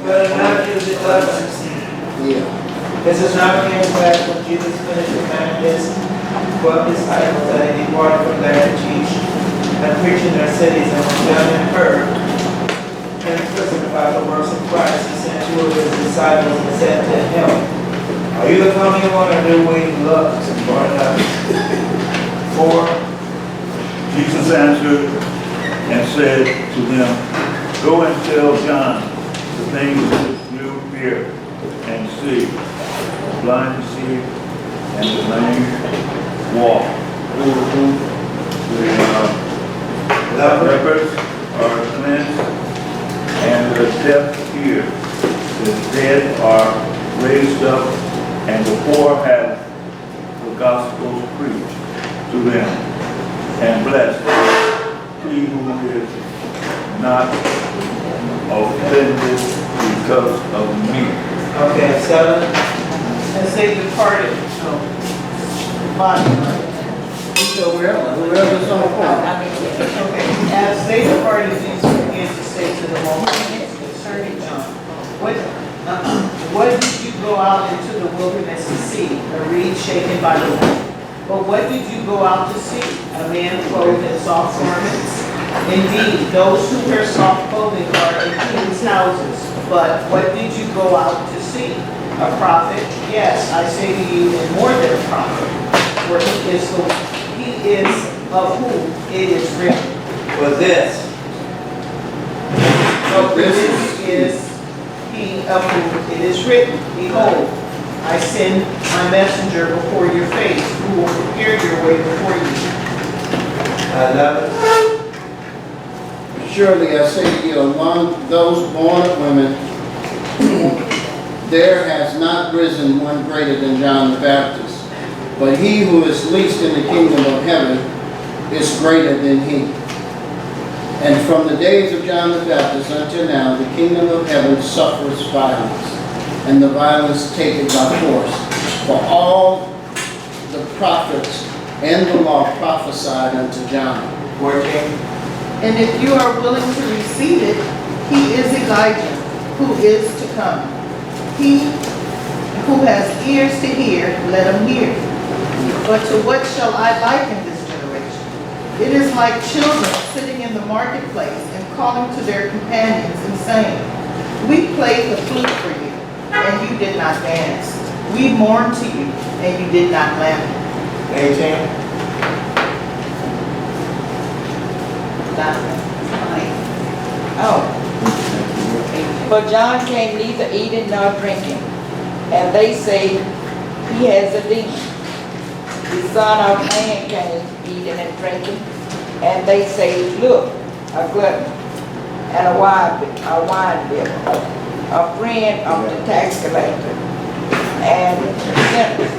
But in Matthew, it does. Yeah. This is not came back when Jesus finished commanding his 12 disciples that he departed from there to teach and preach in their cities. And when John had heard and listened about the works of Christ, he sent 2 of his disciples and said to him, "Are you the coming one, or do we look for another?" 4. Jesus answered and said to them, "Go and tell John the things which you hear and see. The blind see, and the lame walk. The lepers are cleansed, and the deaf hear. The dead are raised up, and the poor have the gospel preached to them. And blessed he who is not offended because of me." Okay, 7. As they departed, body, So whoever's on point. okay, as they departed, Jesus began to say to the multitude concerning John, what did you go out into the wilderness to see? A reed shaken by the wind. But what did you go out to see? A man clothed in soft garments? Indeed, those who wear soft clothing are in king's houses. But what did you go out to see? A prophet? Yes, I say to you, and more than a prophet. For he is of whom it is written. But this. So this is he of whom it is written. Behold, I send my messenger before your face, who will prepare your way before you. 11. Surely I say to you, among those born of women, there has not risen one greater than John the Baptist. But he who is least in the kingdom of heaven is greater than he. And from the days of John the Baptist until now, the kingdom of heaven suffers violence, and the violence take it by force. For all the prophets and the law prophesied unto John. 14. And if you are willing to receive it, he is Elijah, who is to come. He who has ears to hear, let him hear. But to what shall I liken this generation? It is like children sitting in the marketplace and calling to their companions and saying, "We played the flute for you, and you did not dance. We mourned to you, and you did not lament." 18. But John came neither eating nor drinking, and they say he has a demon. The Son of Man came eating and drinking, and they say, "Look, a glutton, and a winebibber, a friend of the tax collector, and sinners.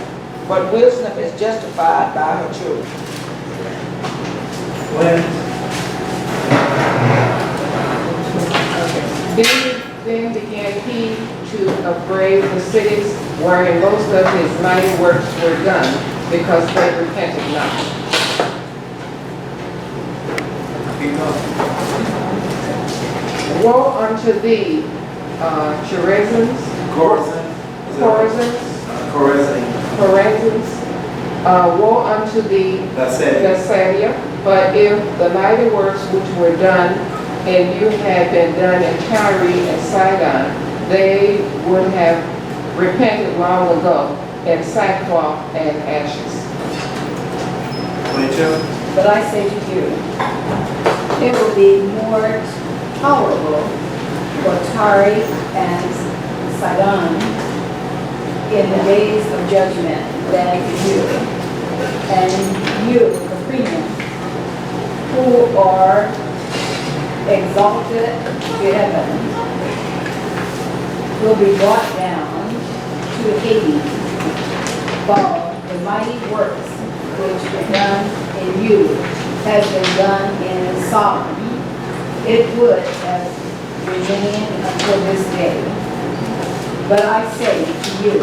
But wisdom is justified by her children." When? Then began he to upbraid the cities wherein most of his mighty works were done, because they repented not. Woe unto thee, Chorazins, woe unto thee, Bethsaida. But if the mighty works which were done and you had been done in Tyre and Sidon, they would have repented long ago in sackcloth and ashes. 22. But I say to you, it will be more tolerable for Tyre and Sidon in the days of judgment than for you. And you, Capernaum, who are exalted to heaven, will be brought down to Hades. For the mighty works which were done in you has been done in Sodom. It would have remained until this day. But I say to you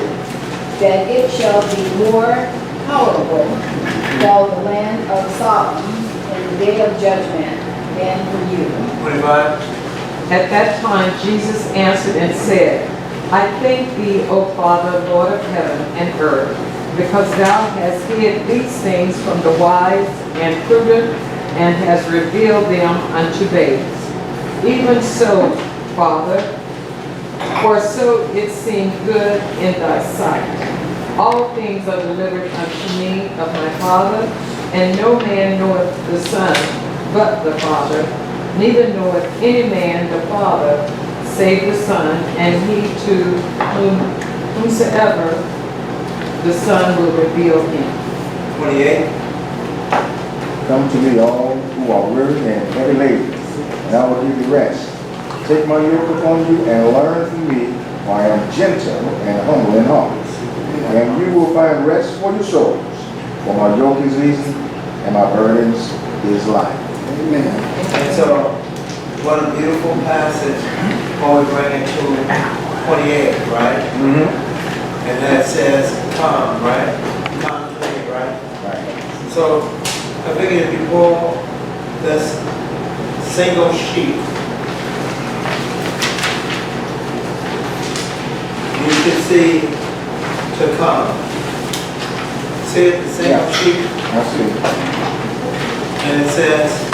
that it shall be more tolerable for the land of Sodom in the day of judgment than for you. 25. At that time, Jesus answered and said, I thank thee, O Father, Lord of heaven and earth, because thou hast hid these things from the wise and prudent, and hast revealed them unto babes. Even so, Father, for so it seemed good in thy sight. All things are delivered unto me of my Father, and no man knoweth the Son but the Father, neither knoweth any man the Father save the Son, and he to whomsoever the Son will reveal him. 28. Come to me, all who are weary and heavy laden, and I will give you rest. Take my yoke upon you and learn from me, for I am gentle and humble in heart. And you will find rest for your souls. For my yoke is easy and my burdens is light. Amen. And so, what a beautiful passage when we bring it to 28, right? And that says, come, right? Come to me, right? Right. So, I figured if you pull this single sheet, you can see to come. See it, the single sheet? I see. And it says,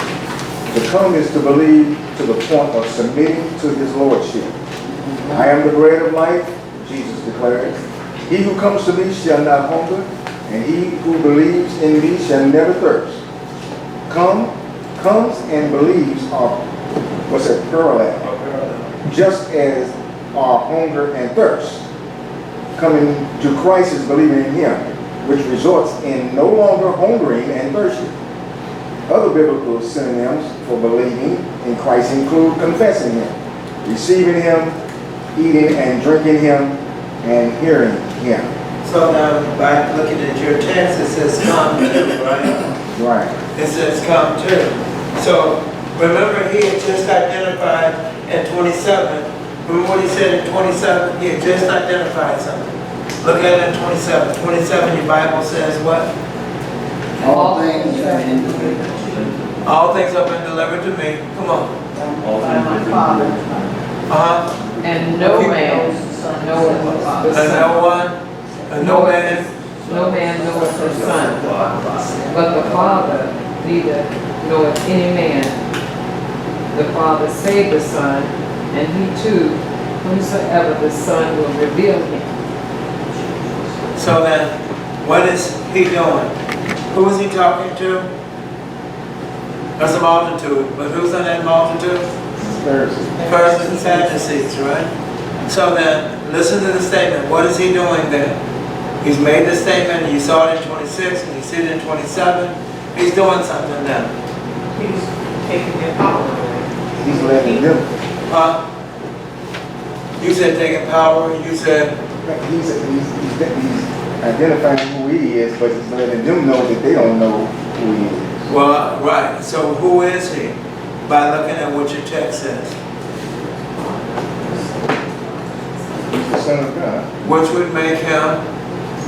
To come is to believe to the point of submitting to his lordship. I am the bread of life, Jesus declared. He who comes to me shall not hunger, and he who believes in me shall never thirst. Comes and believes are, what's that, parallel, just as are hunger and thirst. Coming to Christ is believing in him, which results in no longer hungering and thirsting. Other biblical synonyms for believing in Christ include confessing him, receiving him, eating and drinking him, and hearing him. so now by looking at your text, it says come to, right? Right. It says come to. So remember he had just identified at 27. Remember what he said in 27? He had just identified something. Look at it in 27. 27, your Bible says what? All things have been delivered. All things have been delivered to me. Come on. By my Father. Uh-huh. And no man knoweth the And Son. no one, and no man. No man knoweth the Son, but the Father, neither knoweth any man the Father save the Son, and he too, whomsoever the Son will reveal him. So then, what is he doing? Who is he talking to? There's a multitude, but who's in that multitude? Pharisees and Sadducees, right? So then, listen to the statement. What is he doing then? He's made the statement, you saw it in 26, and you see it in 27. He's doing something now. He's taking their power away. He's letting them. You said taking power, you said, He's identifying who he is, but he's letting them know that they don't know who he is. well, right, so who is he? By looking at what your text says. He's the Son of God. Which would make him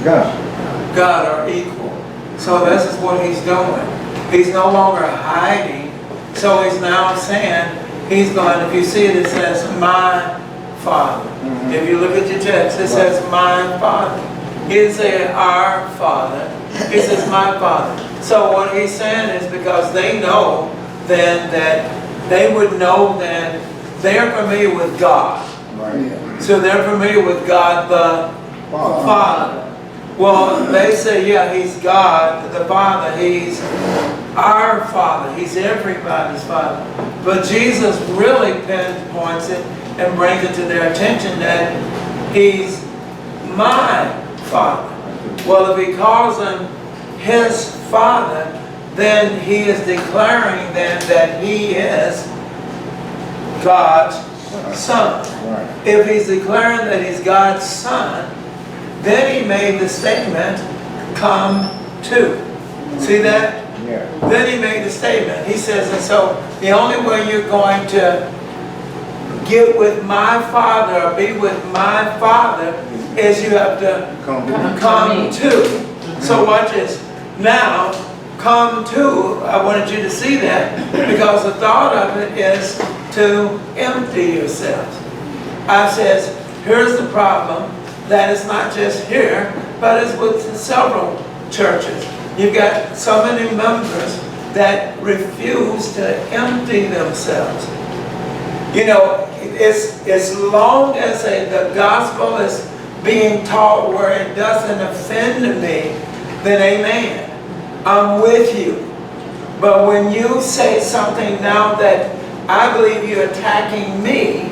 God. God or equal. So this is what he's doing. He's no longer hiding. So he's now saying, he's going, if you see it, it says, my Father. If you look at your text, it says, my Father. He didn't say our Father. He says, my Father. So what he's saying is because they know then that they would know then they're familiar with God. Right. So they're familiar with God the Father. Well, they say, yeah, he's God, the Father. He's our Father. He's everybody's Father. But Jesus really pinpoints it and brings it to their attention that he's my Father. Well, if he calls him his Father, then he is declaring then that he is God's Son. Right. If he's declaring that he's God's Son, then he made the statement, come to. See that? Yeah. Then he made the statement. He says, and so the only way you're going to get with my Father or be with my Father is you have to come to. So watch this. Now, come to, I wanted you to see that because the thought of it is to empty yourselves. I says, here's the problem, that it's not just here, but it's with several churches. You've got so many members that refuse to empty themselves. You know, it's as long as the gospel is being taught where it doesn't offend me, then amen. I'm with you. But when you say something now that I believe you're attacking me,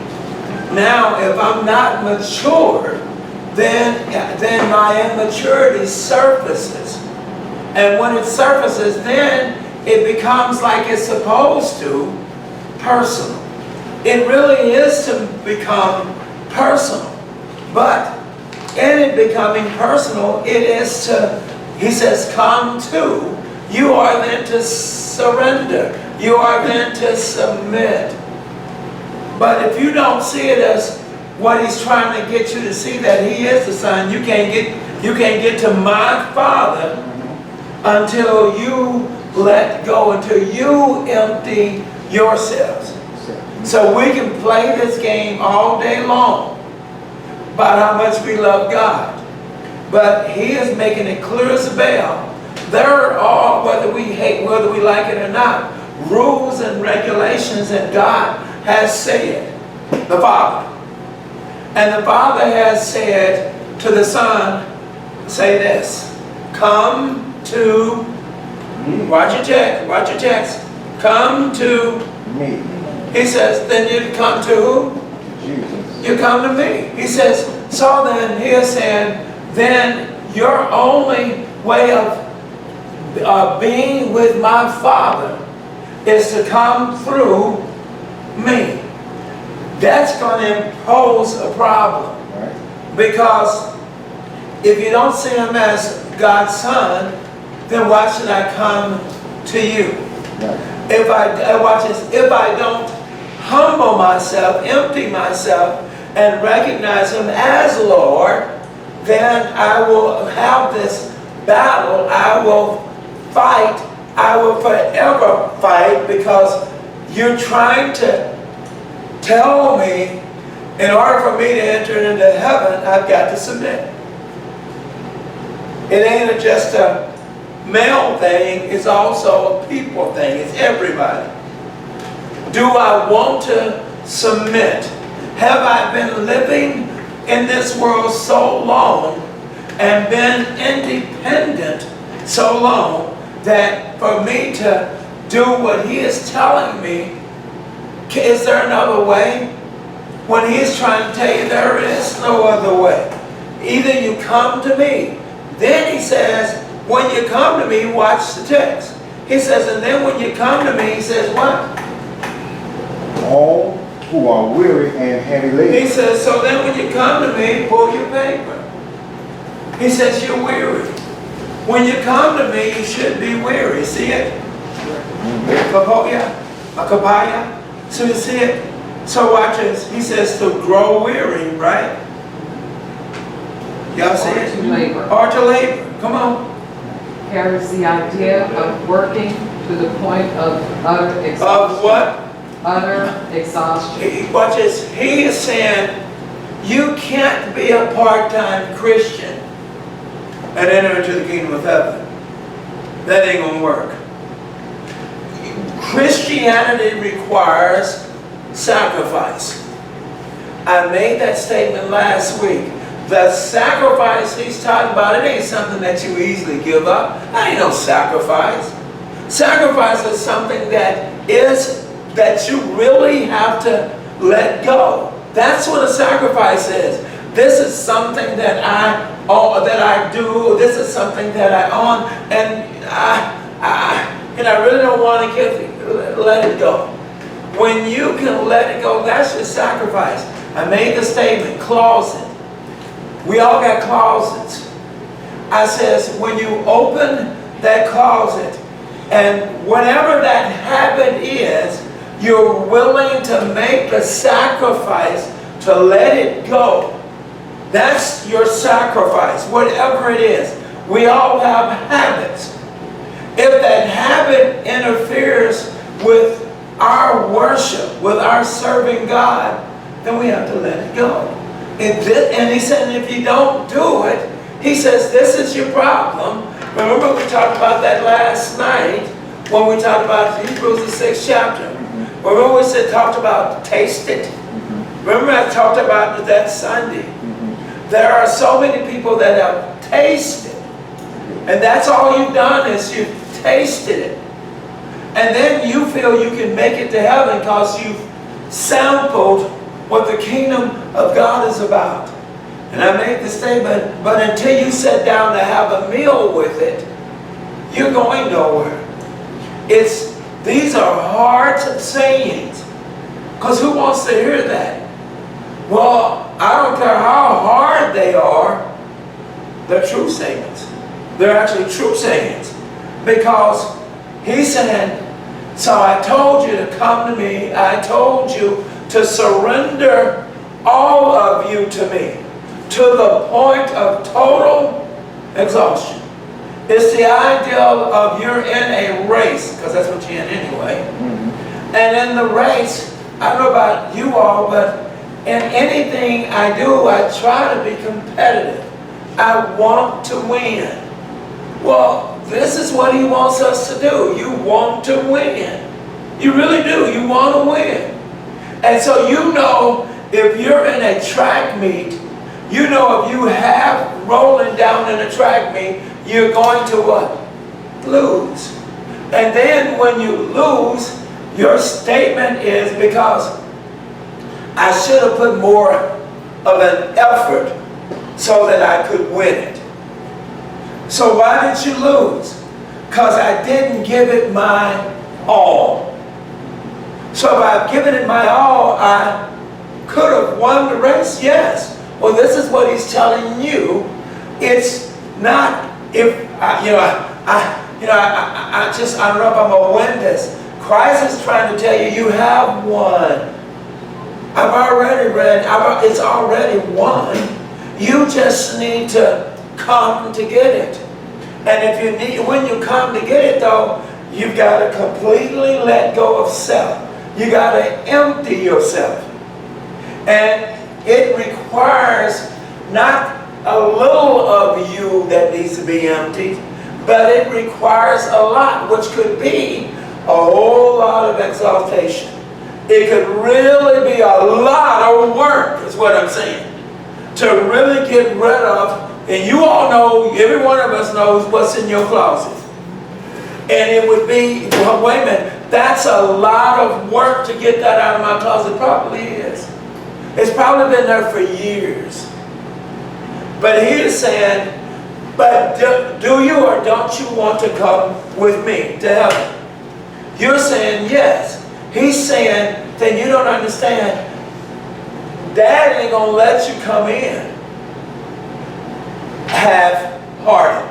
now if I'm not mature, then my immaturity surfaces. And when it surfaces, then it becomes like it's supposed to, personal. It really is to become personal. But in it becoming personal, it is to, he says, come to. You are then to surrender. You are then to submit. But if you don't see it as what he's trying to get you to see, that he is the Son, you can't get to my Father until you let go, until you empty yourselves. So we can play this game all day long about how much we love God. But he is making it clear as a bell. There are, whether we hate, whether we like it or not, rules and regulations that God has said, the Father. And the Father has said to the Son, say this, come to, watch your text, come to Me. He says, then you come to who? Jesus. You come to me. He says, so then he is saying, then your only way of being with my Father is to come through me. That's going to impose a problem. Right. Because if you don't see him as God's Son, then why should I come to you? Right. If I don't humble myself, empty myself, and recognize him as Lord, then I will have this battle. I will fight. I will forever fight, because you're trying to tell me in order for me to enter into heaven, I've got to submit. It ain't just a male thing, it's also a people thing. It's everybody. Do I want to submit? Have I been living in this world so long and been independent so long that for me to do what he is telling me, is there another way? When he is trying to tell you there is no other way. Either you come to me. Then he says, when you come to me, watch the text. He says, and then when you come to me, he says what? All who are weary and heavy laden. He says, so then when you come to me, pull your paper. He says, you're weary. When you come to me, you should be weary. See it? Kapaya. So you see it? So watch this. He says to grow weary, right? Y'all see it? Or to labor. Or to labor. Come on. Carries the idea of working to the point of utter exhaustion. Of what? Utter exhaustion. Watch this. He is saying you can't be a part-time Christian and enter into the kingdom of heaven. That ain't gonna work. Christianity requires sacrifice. I made that statement last week. The sacrifice he's talking about, it ain't something that you easily give up. That ain't no sacrifice. Sacrifice is something that you really have to let go. That's what a sacrifice is. This is something that I do. This is something that I own, and I really don't want to let it go. When you can let it go, that's your sacrifice. I made the statement, closet. We all got closets. I says, when you open that closet, and whatever that habit is, you're willing to make the sacrifice to let it go. That's your sacrifice, whatever it is. We all have habits. If that habit interferes with our worship, with our serving God, then we have to let it go. And he said, if you don't do it, he says, this is your problem. Remember we talked about that last night when we talked about Hebrews the 6th chapter. Remember we talked about taste it? Remember I talked about that Sunday. There are so many people that have tasted. And that's all you've done is you've tasted it. And then you feel you can make it to heaven because you've sampled what the kingdom of God is about. And I made the statement, but until you sit down to have a meal with it, you're going nowhere. These are hard sayings. Because who wants to hear that? Well, I don't care how hard they are, they're true sayings. They're actually true sayings. Because he's saying, so I told you to come to me. I told you to surrender all of you to me to the point of total exhaustion. It's the ideal of you're in a race, because that's what you're in anyway. And in the race, I don't know about you all, but in anything I do, I try to be competitive. I want to win. Well, this is what he wants us to do. You want to win. You really do. You want to win. And so you know if you're in a track meet, you know if you have rolling down in a track meet, you're going to what? Lose. And then when you lose, your statement is because I should have put more of an effort so that I could win it. So why did you lose? Because I didn't give it my all. So if I've given it my all, I could have won the race, yes. Well, this is what he's telling you. It's not if, I don't know if I'm going to win this. Christ is trying to tell you, you have won. I've already read, it's already won. You just need to come to get it. And if when you come to get it though, you've got to completely let go of self. You got to empty yourself. And it requires not a little of you that needs to be emptied, but it requires a lot, which could be a whole lot of exaltation. It could really be a lot of work, is what I'm saying, to really get rid of. And you all know, every one of us knows what's in your closet. And it would be, well, wait a minute, that's a lot of work to get that out of my closet. It probably is. It's probably been there for years. But he is saying, but do you or don't you want to come with me to heaven? You're saying yes. He's saying, then you don't understand. Dad ain't going to let you come in half-hearted.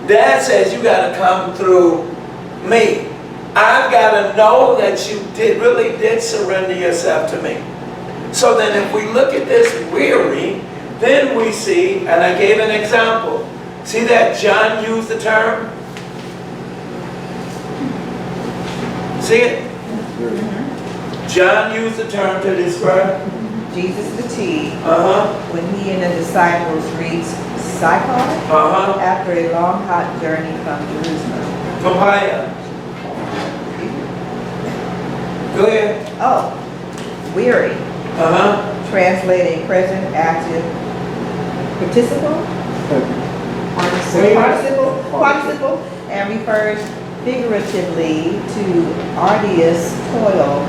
Dad says you got to come through me. I've got to know that you really did surrender yourself to me. So then if we look at this weary, then we see, and I gave an example. See that John used the term? See it? John used the term to describe Jesus the T, Uh-huh. when he and the disciples reached Sychar Uh-huh. after a long hot journey from Jerusalem. Papaya. Go ahead. Oh, weary, Uh-huh. translated present active participle, participle, and refers figuratively to arduous toil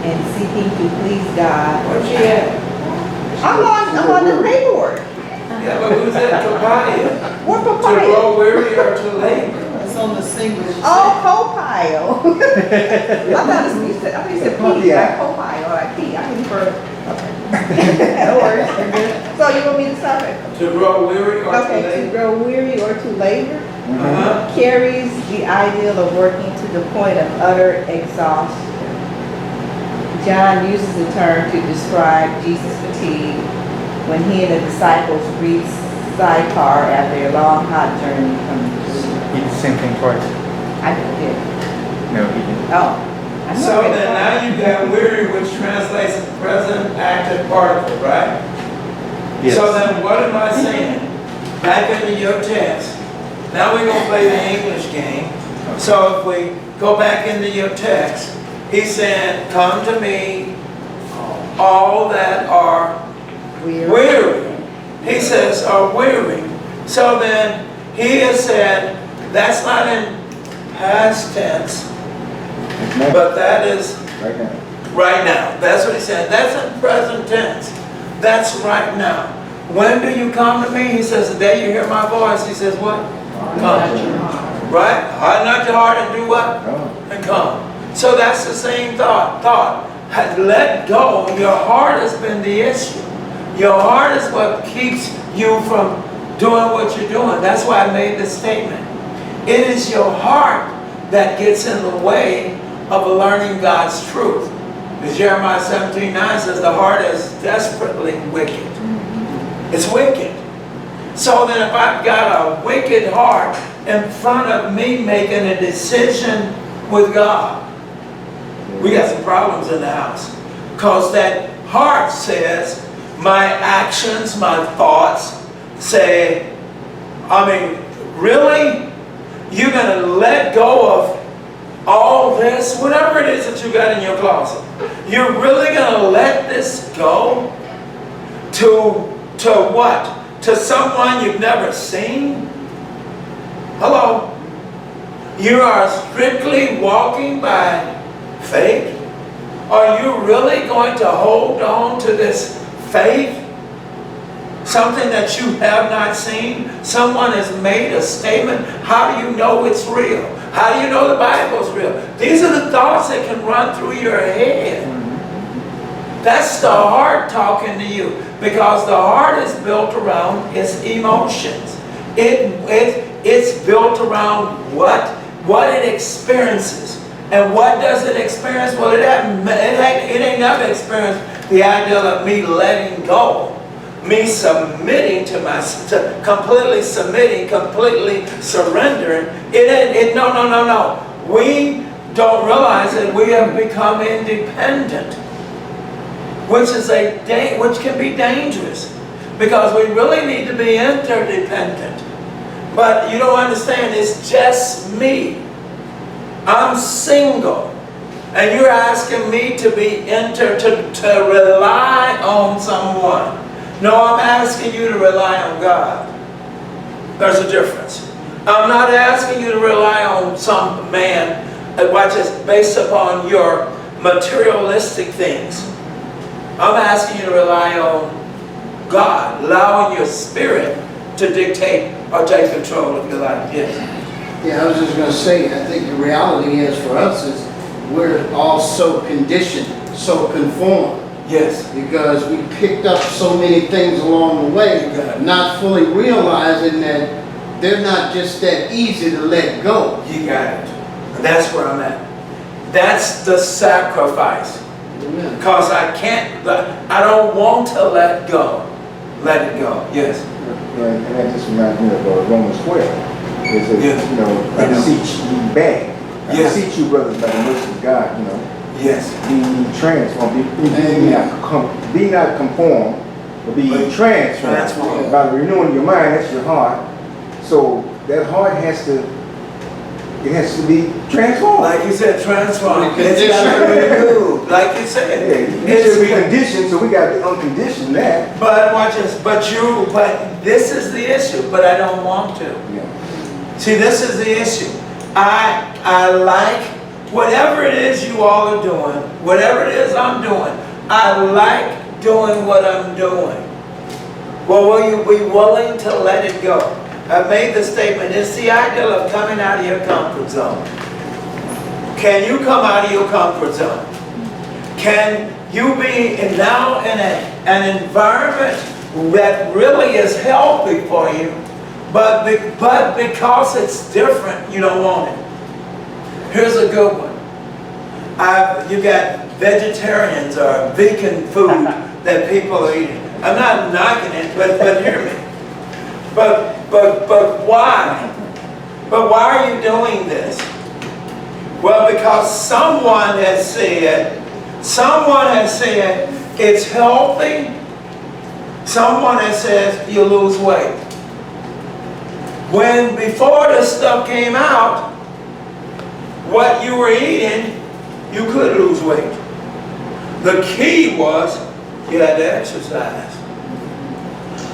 in seeking to please God. Where's she at? I'm on the paperwork. Yeah, but who's that papaya? What To papaya? grow weary or to labor? It's on the single. Oh, co-pile. I thought you said P, like co-pile, like P. I didn't heard. Okay. No worries. So you want me to stop it? To grow weary or to Okay, to labor? grow weary or to labor Uh-huh. carries the ideal of working to the point of utter exhaustion. John uses the term to describe Jesus' fatigue when he and the disciples reached Sychar after a long hot journey from Jerusalem. He did the same thing twice. I did. No, he didn't. Oh, So then now you got weary, which translates to present active particle, right? So then what am I saying? Back into your text. Now we're going to play the English game. So if we go back into your text, he's saying, come to me, all that are weary. He says, are weary. So then he has said, that's not in past tense, but that is Right now. right now. That's what he said. That's in present tense. That's right now. When do you come to me? He says, the day you hear my voice. He says, what? Come. Right? Harden not your heart and do what? And come. So that's the same thought. Let go. Your heart has been the issue. Your heart is what keeps you from doing what you're doing. That's why I made this statement. It is your heart that gets in the way of learning God's truth. As Jeremiah 17:9 says, the heart is desperately wicked. It's wicked. So then if I've got a wicked heart in front of me making a decision with God, we got some problems in the house. Because that heart says, my actions, my thoughts say, really? You're going to let go of all this, whatever it is that you got in your closet. You're really going to let this go to what? To someone you've never seen? Hello? You are strictly walking by faith? Are you really going to hold on to this faith? Something that you have not seen? Someone has made a statement. How do you know it's real? How do you know the Bible's real? These are the thoughts that can run through your head. That's the heart talking to you. Because the heart is built around its emotions. It's built around what it experiences. And what does it experience? Well, it ain't never experienced the idea of me letting go. Me submitting to completely submitting, completely surrendering. No. We don't realize that we have become independent, which can be dangerous, because we really need to be interdependent. But you don't understand. It's just me. I'm single, and you're asking me to be to rely on someone. No, I'm asking you to rely on God. There's a difference. I'm not asking you to rely on some man, watch this, based upon your materialistic things. I'm asking you to rely on God, allowing your spirit to dictate or take control of your life. Yes. Yeah, I was just going to say, I think the reality is for us is we're all so conditioned, so conformed. Yes. Because we picked up so many things along the way, not fully realizing that they're not just that easy to let go. You got it. And that's where I'm at. That's the sacrifice. Because I don't want to let go. Let it go. Yes. And that just reminds me of Romans 12. It says, Yes. I beseech you beg. I Yes. beseech you, brothers, by the mercy of God, Yes. be transformed. Be not conformed, but be transformed. By the renewing your mind, that's your heart. So that heart has to be transformed. Like you said, transformed. It's got to be renewed. Like you said. It should be conditioned, so we got to uncondition that. But watch this. But this is the issue. But I don't want to. Yeah. See, this is the issue. I like whatever it is you all are doing, whatever it is I'm doing, I like doing what I'm doing. Well, will you be willing to let it go? I've made the statement, it's the idea of coming out of your comfort zone. Can you come out of your comfort zone? Can you be now in an environment that really is healthy for you, but because it's different, you don't want it? Here's a good one. You got vegetarians or vegan food that people are eating. I'm not knocking it, but hear me. But why? But why are you doing this? Well, because someone has said it's healthy. Someone has said you lose weight. When before this stuff came out, what you were eating, you could lose weight. The key was you had to exercise.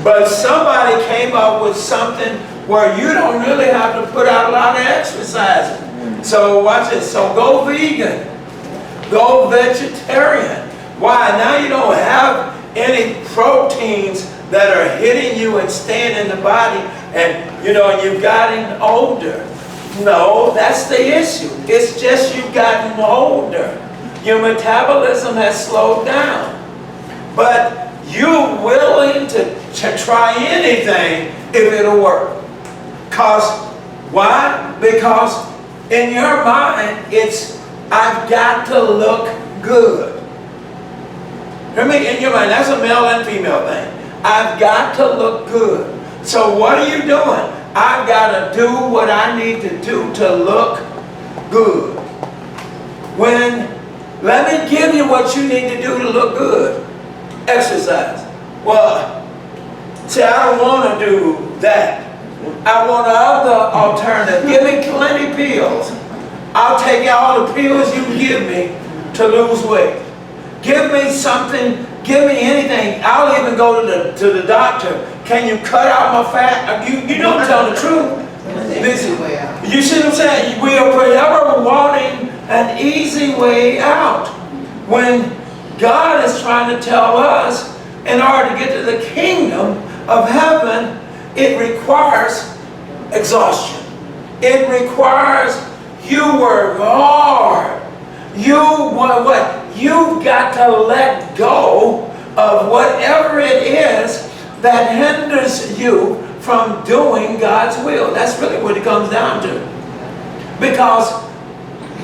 But somebody came up with something where you don't really have to put out a lot of exercising. So watch this. So go vegan. Go vegetarian. Why? Now you don't have any proteins that are hitting you and staying in the body, and you've gotten older. No, that's the issue. It's just you've gotten older. Your metabolism has slowed down. But you're willing to try anything if it'll work. Why? Because in your mind, it's, I've got to look good. Hear me? In your mind, that's a male and female thing. I've got to look good. So what are you doing? I've got to do what I need to do to look good. Let me give you what you need to do to look good. Exercise. Well, see, I don't want to do that. I want another alternative. Give me plenty pills. I'll take all the pills you give me to lose weight. Give me something, give me anything. I'll even go to the doctor. Can you cut out my fat? You don't tell the truth. You see what I'm saying? We are forever wanting an easy way out. When God is trying to tell us, in order to get to the kingdom of heaven, it requires exhaustion. It requires you work hard. You've got to let go of whatever it is that hinders you from doing God's will. That's really what it comes down to. Because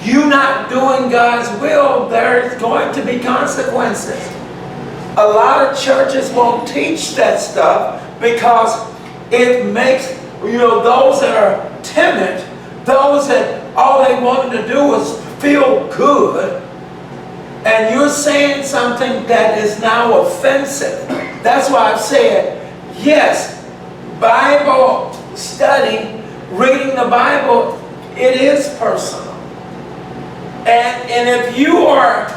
you not doing God's will, there's going to be consequences. A lot of churches won't teach that stuff because it makes, those that are timid, those that all they wanted to do was feel good, and you're saying something that is now offensive. That's why I've said, yes, Bible study, reading the Bible, it is personal. And if you are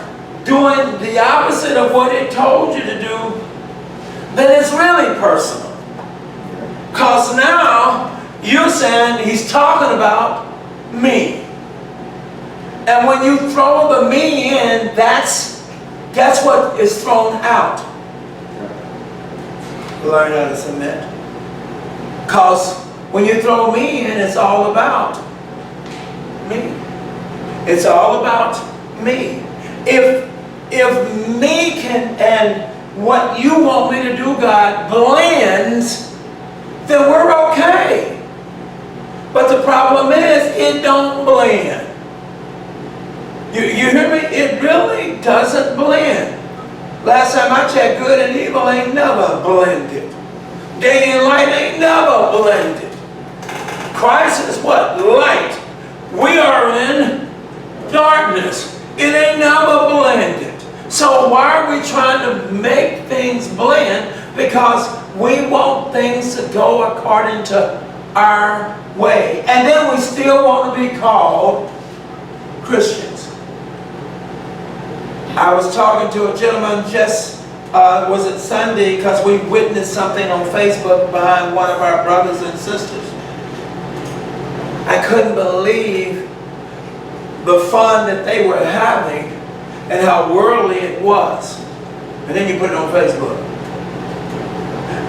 doing the opposite of what it told you to do, then it's really personal. Because now you're saying he's talking about me. And when you throw the me in, that's what is thrown out. Learn how to submit. Because when you throw me in, it's all about me. It's all about me. If me and what you want me to do, God, blends, then we're okay. But the problem is, it don't blend. You hear me? It really doesn't blend. Last time I checked, good and evil ain't never blended. Day and light ain't never blended. Christ is what? Light. We are in darkness. It ain't never blended. So why are we trying to make things blend? Because we want things to go according to our way. And then we still want to be called Christians. I was talking to a gentleman just, was it Sunday, because we witnessed something on Facebook behind one of our brothers and sisters. I couldn't believe the fun that they were having and how worldly it was. And then you put it on Facebook.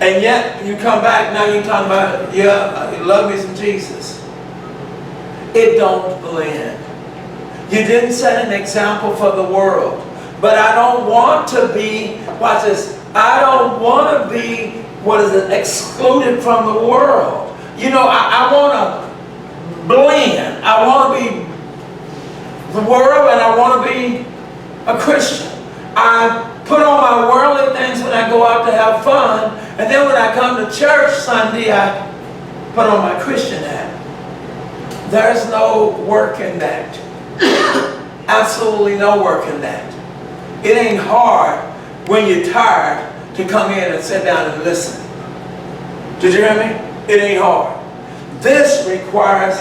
And yet you come back, now you're talking about, yeah, you love me some Jesus. It don't blend. You didn't set an example for the world. But I don't want to be, watch this, I don't want to be, excluded from the world. I want to blend. I want to be the world, and I want to be a Christian. I put on my worldly things when I go out to have fun, and then when I come to church Sunday, I put on my Christian hat. There's no work in that. Absolutely no work in that. It ain't hard when you're tired to come in and sit down and listen. Did you hear me? It ain't hard. This requires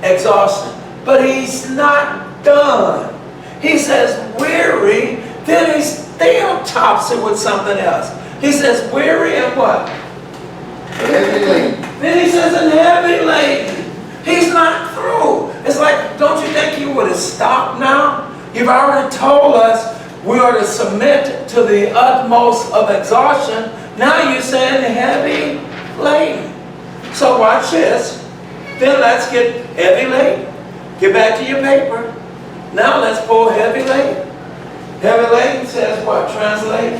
exhaustion. But he's not done. He says weary, then he still tops it with something else. He says weary and what? Heavy laden. Then he says and heavy laden. He's not through. It's like, don't you think he would have stopped now? You've already told us we are to submit to the utmost of exhaustion. Now you're saying heavy laden. So watch this. Then let's get heavy laden. Get back to your paper. Now let's pull heavy laden. Heavy laden says what? Translate.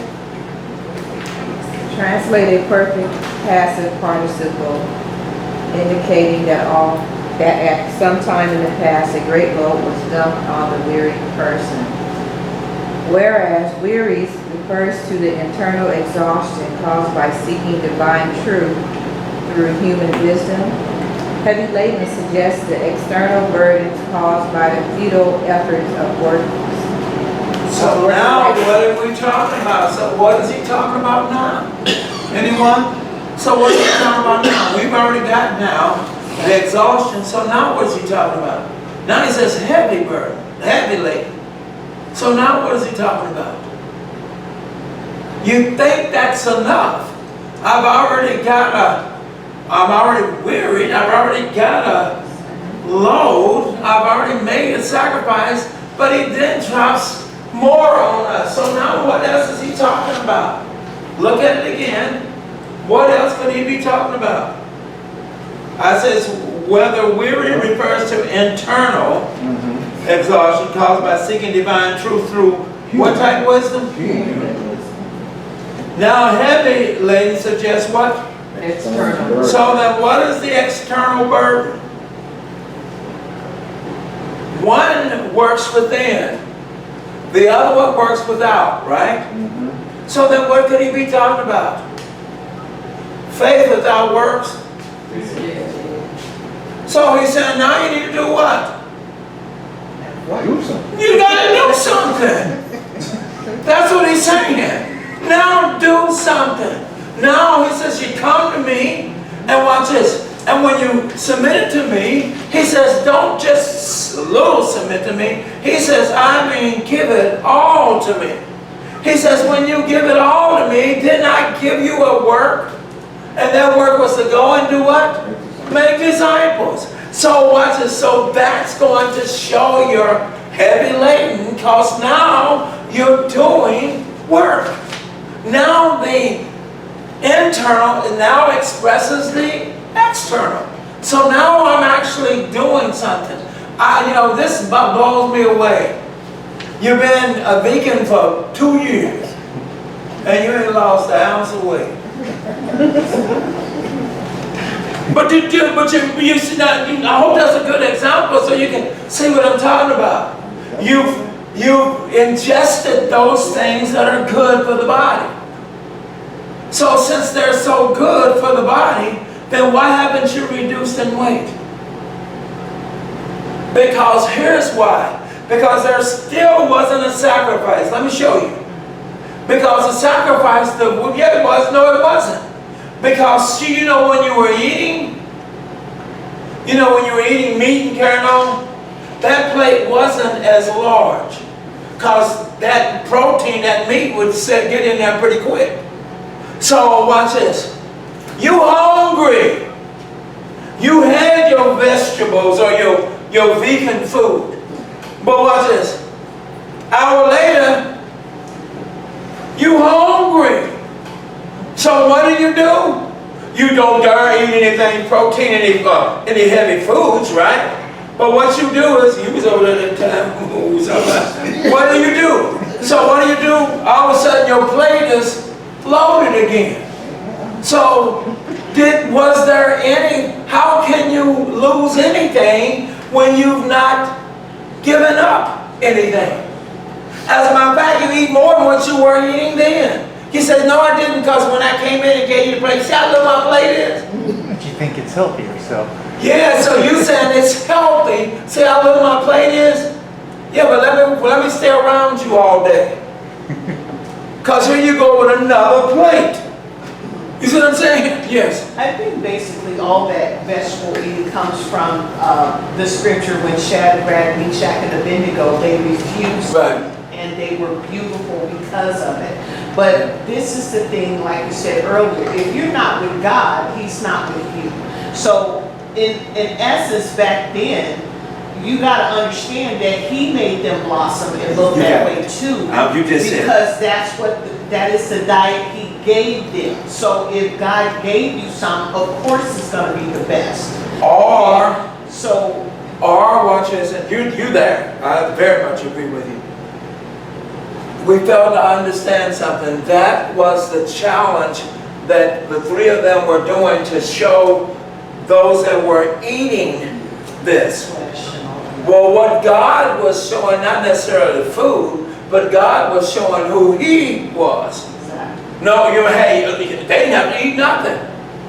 Translated perfect passive participle, indicating that at some time in the past a great load was dumped on the weary person. Whereas wearies refers to the internal exhaustion caused by seeking divine truth through human wisdom. Heavy laden suggests the external burdens caused by the futile efforts of workers. So now what are we talking about? So what is he talking about now? Anyone? So what is he talking about now? We've already got now the exhaustion. So now what is he talking about? Now he says heavy burden, heavy laden. So now what is he talking about? You think that's enough? I'm already wearied. I've already got a load. I've already made a sacrifice. But he then drops more on us. So now what else is he talking about? Look at it again. What else could he be talking about? I says whether weary refers to internal exhaustion caused by seeking divine truth through what type of wisdom? Now heavy laden suggests what? External. So then what is the external burden? One works within. The other one works without, right? So then what could he be talking about? Faith without works? So he's saying now you need to do what? Do something. You gotta do something. That's what he's saying. Now do something. Now he says you come to me and watch this. And when you submit it to me, he says don't just little submit to me. He says I mean give it all to me. He says when you give it all to me, didn't I give you a work? And that work was to go and do what? Make disciples. So watch this. So that's going to show you're heavy laden because now you're doing work. Now the internal now expresses the external. So now I'm actually doing something. This blows me away. You've been a deacon for 2 years and you ain't lost an ounce of weight. But you see that, I hope that's a good example so you can see what I'm talking about. You've ingested those things that are good for the body. So since they're so good for the body, then why haven't you reduced in weight? Because here's why. Because there still wasn't a sacrifice. Let me show you. Because the sacrifice, it was, no it wasn't. Because when you were eating, when you were eating meat and carrying on, that plate wasn't as large. Because that protein, that meat would get in there pretty quick. So watch this. You hungry. You had your vegetables or your vegan food. But watch this. Hour later, you hungry. So what do? You don't dare eat anything protein, any heavy foods, right? But what you do is, you was over there at that time, what do you do? So what do? All of a sudden your plate is loaded again. So was there how can you lose anything when you've not given up anything? As a matter of fact, you eat more than what you were eating then. He says, no, I didn't, because when I came in and gave you the plate, see how little my plate is? But you think it's healthier, so. Yeah, so you saying it's healthy. See how little my plate is? Yeah, but let me stay around you all day. Because here you go with another plate. You see what I'm saying? Yes. I think basically all that vegetable eating comes from the scripture when Shadrach, Meshach, and Abednego, they refused Right. and they were beautiful because of it. But this is the thing, like you said earlier, if you're not with God, He's not with you. So in essence, back then, you got to understand that He made them blossom and look that way too. You just said. Because that is the diet He gave them. So if God gave you some, of course it's going to be the best. Or watch this, and you there. I very much agree with you. We failed to understand something. That was the challenge that the three of them were doing to show those that were eating this. Well, what God was showing, not necessarily the food, but God was showing who He was. No, they didn't have to eat nothing.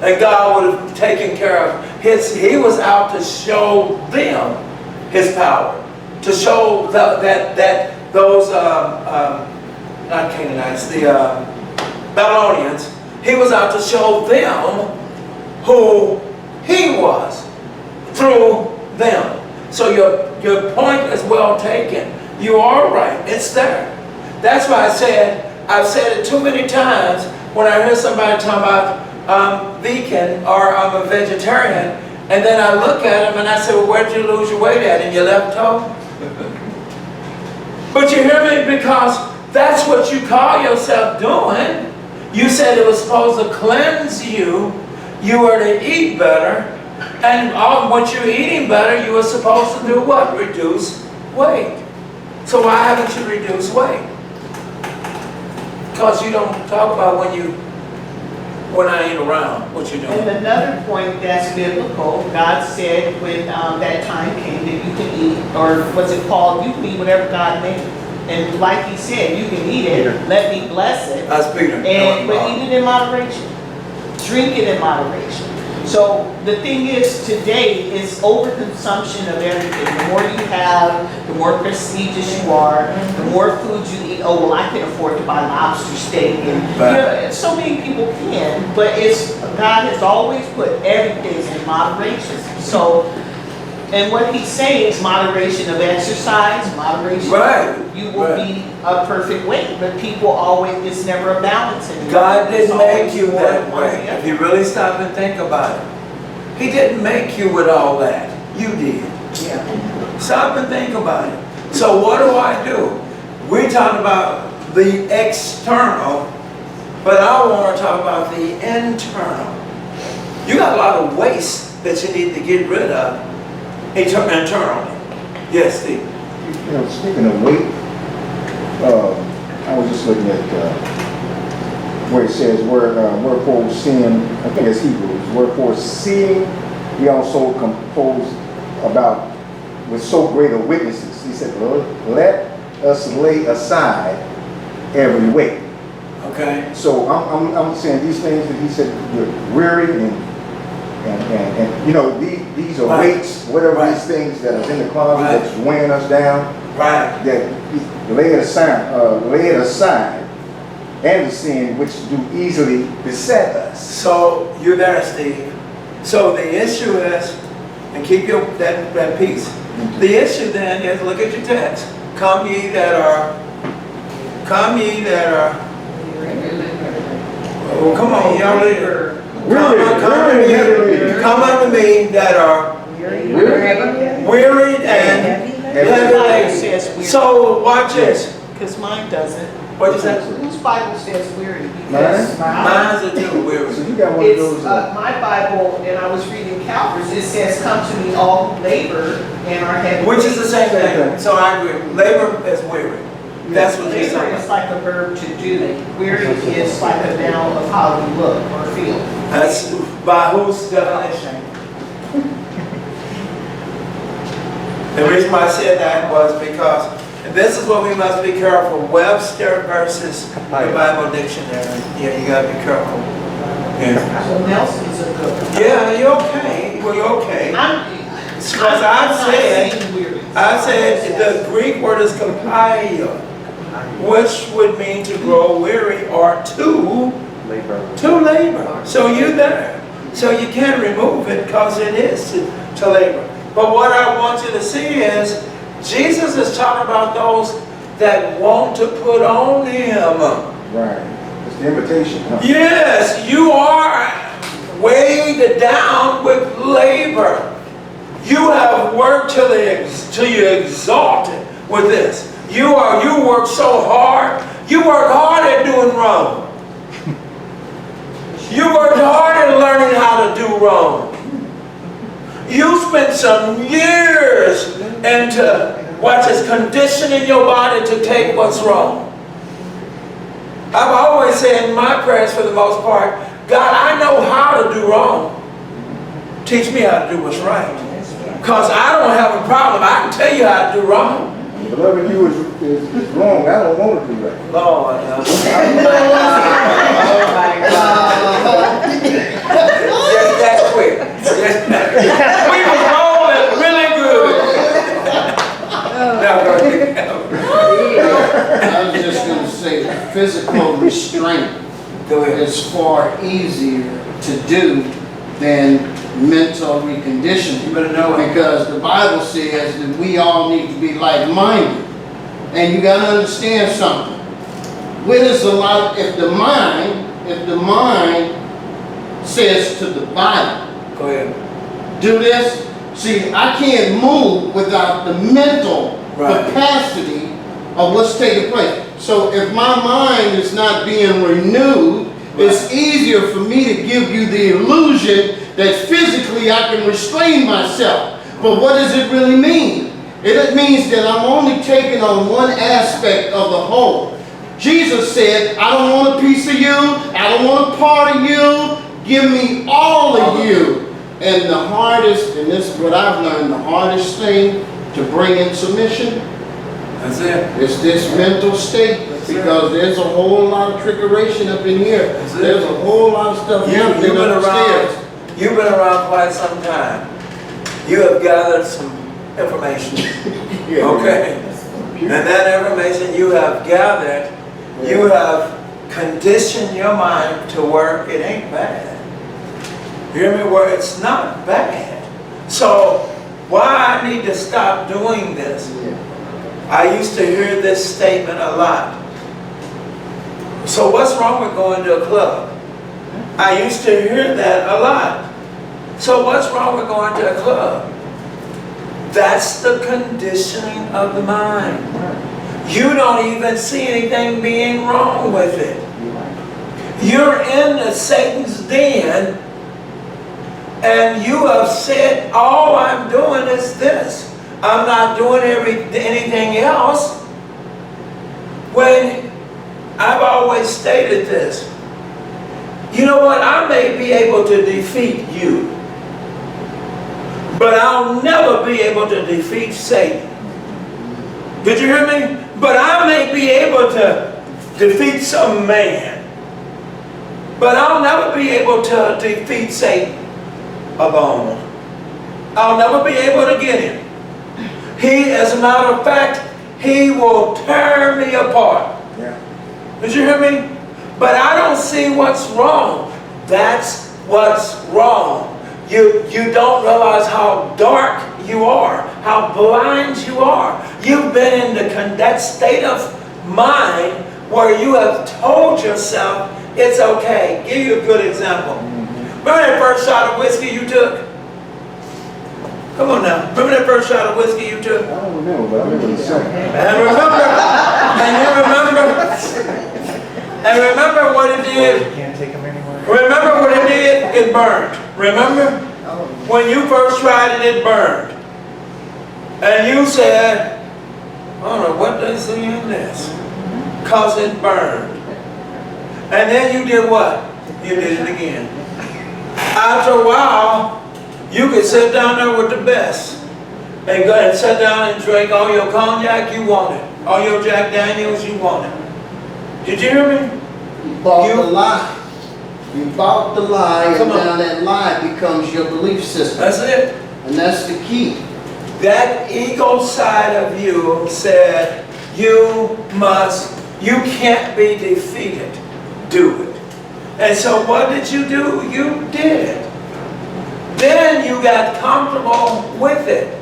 And God would have taken care of He was out to show them His power. To show that those, not Canaanites, the Babylonians, He was out to show them who He was through them. So your point is well taken. You are right. It's there. That's why I've said it too many times when I hear somebody talk about vegan or I'm a vegetarian, and then I look at them and I say, well, where'd you lose your weight at? In your left toe? But you hear me? Because that's what you call yourself doing. You said it was supposed to cleanse you. You were to eat better. And once you're eating better, you were supposed to do what? Reduce weight. So why haven't you reduced weight? Because you don't talk about when I ain't around, what you're doing. And another point that's biblical, God said when that time came that you can eat, or what's it called? You can eat whatever God made. And like He said, you can eat it, let me bless it. That's Peter. But eat it in moderation. Drink it in moderation. So the thing is, today is overconsumption of everything. The more you have, the more prestigious you are, the more food you eat. Oh, well, I can afford to buy lobster steak. And so many people can, but God has always put everything in moderation. So, and what He's saying is moderation of exercise, moderation. Right. You will be a perfect weight, but people always, it's never a balance anymore. God didn't make you that way. If you really stop and think about it. He didn't make you with all that. You did. Yeah. Stop and think about it. So what do? We're talking about the external, but I want to talk about the internal. You got a lot of waste that you need to get rid of internally. Yes, Steve. You know, speaking of weight, I was just looking at where it says, wherefore seeing, I think it's Hebrews, wherefore seeing we also compose about with so great a witnesses. He said, let us lay aside every weight. Okay. So I'm saying these things that he said, you're weary and you know, these are weights, whatever these things that are in the closet that's weighing us down. Right. That lay it aside, and the sin which do easily beset us. So you're there, Steve. So the issue is, and keep that peace. The issue then is, look at your text. Come ye that are. Oh, come on, y'all later. Come unto me that are wearied and heavy. So watch this. Because mine doesn't. What is that? Whose Bible says weary? Because Mine's a too weary. So you got one of it's those. my Bible, and I was reading Calvary's. It says, "Come to me, all who labor and are heavy." Which is the same thing. So I agree. Labor is weary. That's what he's Labor saying. is like a verb to do. Weary is like a noun of how you look or feel. That's by whose definition? The reason why I said that was because this is what we must be careful. Webster versus the Bible Dictionary. Yeah, you gotta be careful. Yeah. So Nelson's a good one. Yeah, you're okay. Well, you're okay. Because I've said, saying weary. I said the Greek word is compile, which would mean to grow weary or to labor. So you're there. So you can't remove it because it is to labor. But what I want you to see is Jesus is talking about those that want to put on Him. Right. It's the invitation, huh? Yes, you are weighed down with labor. You have worked till you're exhausted with this. You work so hard. You work hard at doing wrong. You worked hard at learning how to do wrong. You spent some years into conditioning your body to take what's wrong. I've always said in my prayers for the most part, God, I know how to do wrong. Teach me how to do what's right. Because I don't have a problem. I can tell you how to do wrong. But loving you is wrong. I don't want to do that. Lord. Just that quick. We was rolling really good. Now go ahead. I was just going to say, physical restraint Go ahead. is far easier to do than mental reconditioning. You better know it. Because the Bible says that we all need to be like-minded. And you got to understand something. If the mind says to the body, Go ahead. do this. See, I can't move without the mental capacity of what's taking place. So if my mind is not being renewed, it's easier for me to give you the illusion that physically I can restrain myself. But what does it really mean? It means that I'm only taking on one aspect of the whole. Jesus said, I don't want a piece of you. I don't want a part of you. Give me all of you. And the hardest, and this is what I've learned, the hardest thing to bring in submission, That's it. it's this mental state. Because there's a whole lot of trickeration up in here. There's a whole lot of stuff happening upstairs. You've been around quite some time. You have gathered some information. Okay? And that information you have gathered, you have conditioned your mind to where it ain't bad. Hear me? Where it's not bad. So why I need to stop doing this? I used to hear this statement a lot. So what's wrong with going to a club? I used to hear that a lot. So what's wrong with going to a club? That's the conditioning of the mind. You don't even see anything being wrong with it. You're in the Satan's den and you have said, all I'm doing is this. I'm not doing anything else. When I've always stated this. You know what? I may be able to defeat you, but I'll never be able to defeat Satan. Did you hear me? But I may be able to defeat some man, but I'll never be able to defeat Satan alone. I'll never be able to get him. He, as a matter of fact, he will tear me apart. Did you hear me? But I don't see what's wrong. That's what's wrong. You don't realize how dark you are, how blind you are. You've been in that state of mind where you have told yourself it's okay. Give you a good example. Remember that first shot of whiskey you took? Come on now. Remember that first shot of whiskey you took? I don't remember, but I remember the second. And remember what it did? Can't take them anywhere. Remember what it did? It burned. Remember? When you first tried it, it burned. And you said, I don't know what they see in this. Because it burned. And then you did what? You did it again. After a while, you could sit down there with the best. And go and sit down and drink all your cognac you wanted. All your Jack Daniels you wanted. Did you hear me? You bought the lie. You bought the lie, and now that lie becomes your belief system. That's it. And that's the key. that ego side of you said, you can't be defeated. Do it. And so what did you do? You did it. Then you got comfortable with it.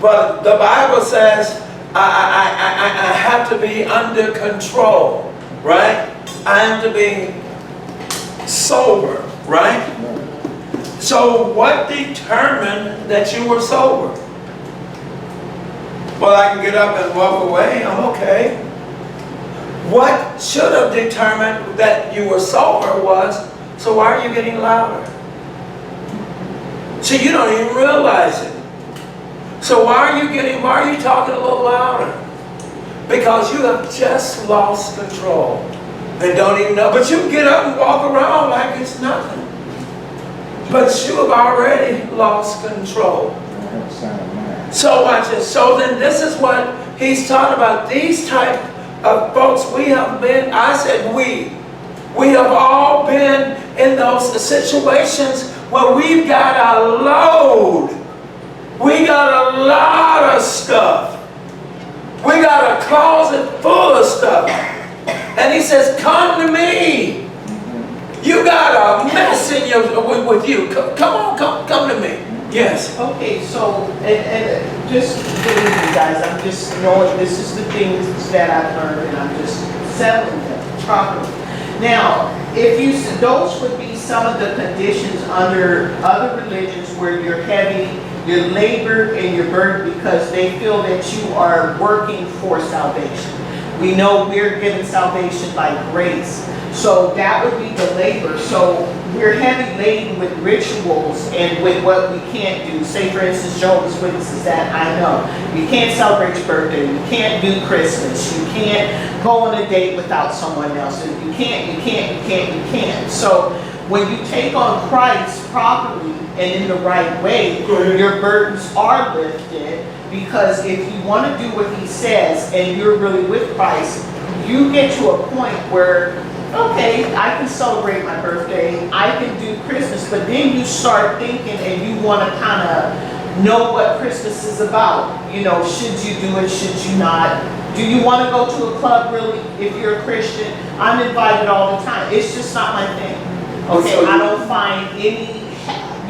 But the Bible says, I have to be under control, right? I am to be sober, right? So what determined that you were sober? Well, I can get up and walk away, I'm okay. What should have determined that you were sober was, so why are you getting louder? So you don't even realize it. So why are you talking a little louder? Because you have just lost control and don't even know. But you can get up and walk around like it's nothing. But you have already lost control. So watch this. So then this is what he's talking about. These type of folks, we have been, I said we have all been in those situations where we've got a load. We got a lot of stuff. We got a closet full of stuff. And he says, come to me. You got a mess in with you. Come to me. Yes. Okay, so, and just believe you guys, I'm just knowing this is the things that I've learned and I'm just settling them properly. Now, those would be some of the conditions under other religions where you're heavy, your labor and your burden because they feel that you are working for salvation. We know we're given salvation by grace. So that would be the labor. So we're heavy laden with rituals and with what we can't do. Say for instance, Jehovah's Witnesses, that I know. You can't celebrate your birthday. You can't do Christmas. You can't go on a date without someone else. You can't. So when you take on Christ properly and in the right way, your burdens are lifted. Because if you want to do what he says and you're really with Christ, you get to a point where, okay, I can celebrate my birthday, I can do Christmas, but then you start thinking and you want to kind of know what Christmas is about. You know, should you do it, should you not? Do you want to go to a club really if you're a Christian? I'm invited all the time. It's just not my thing. Okay, I don't find any,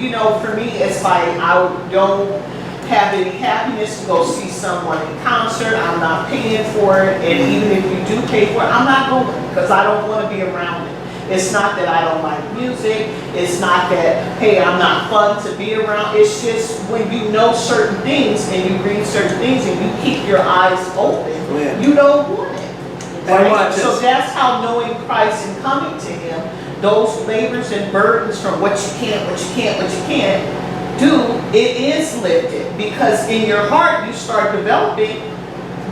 you know, for me it's like I don't have any happiness to go see someone in concert. I'm not paying for it, and even if you do pay for it, I'm not going because I don't want to be around it. It's not that I don't like music. It's not that, hey, I'm not fun to be around. It's just when you know certain things and you read certain things and you keep your eyes open, you don't want it. Right? So that's how knowing Christ and coming to him, those labors and burdens from what you can't do, it is lifted, because in your heart you start developing,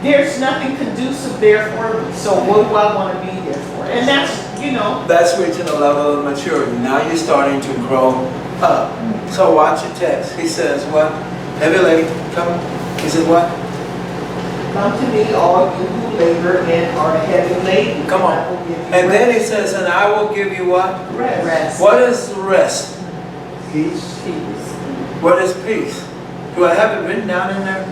there's nothing conducive there for me, so what do I want to be there for? And that's, you know. That's reaching a level of maturity. Now you're starting to grow up. So watch your text. He says, what? Heavy lady, come. He says, what? Come to me, all you who labor and are heavy laden. Come on. And then he says, and I will give you what? Rest. What is rest? Peace. What is peace? Do I have it written down in there?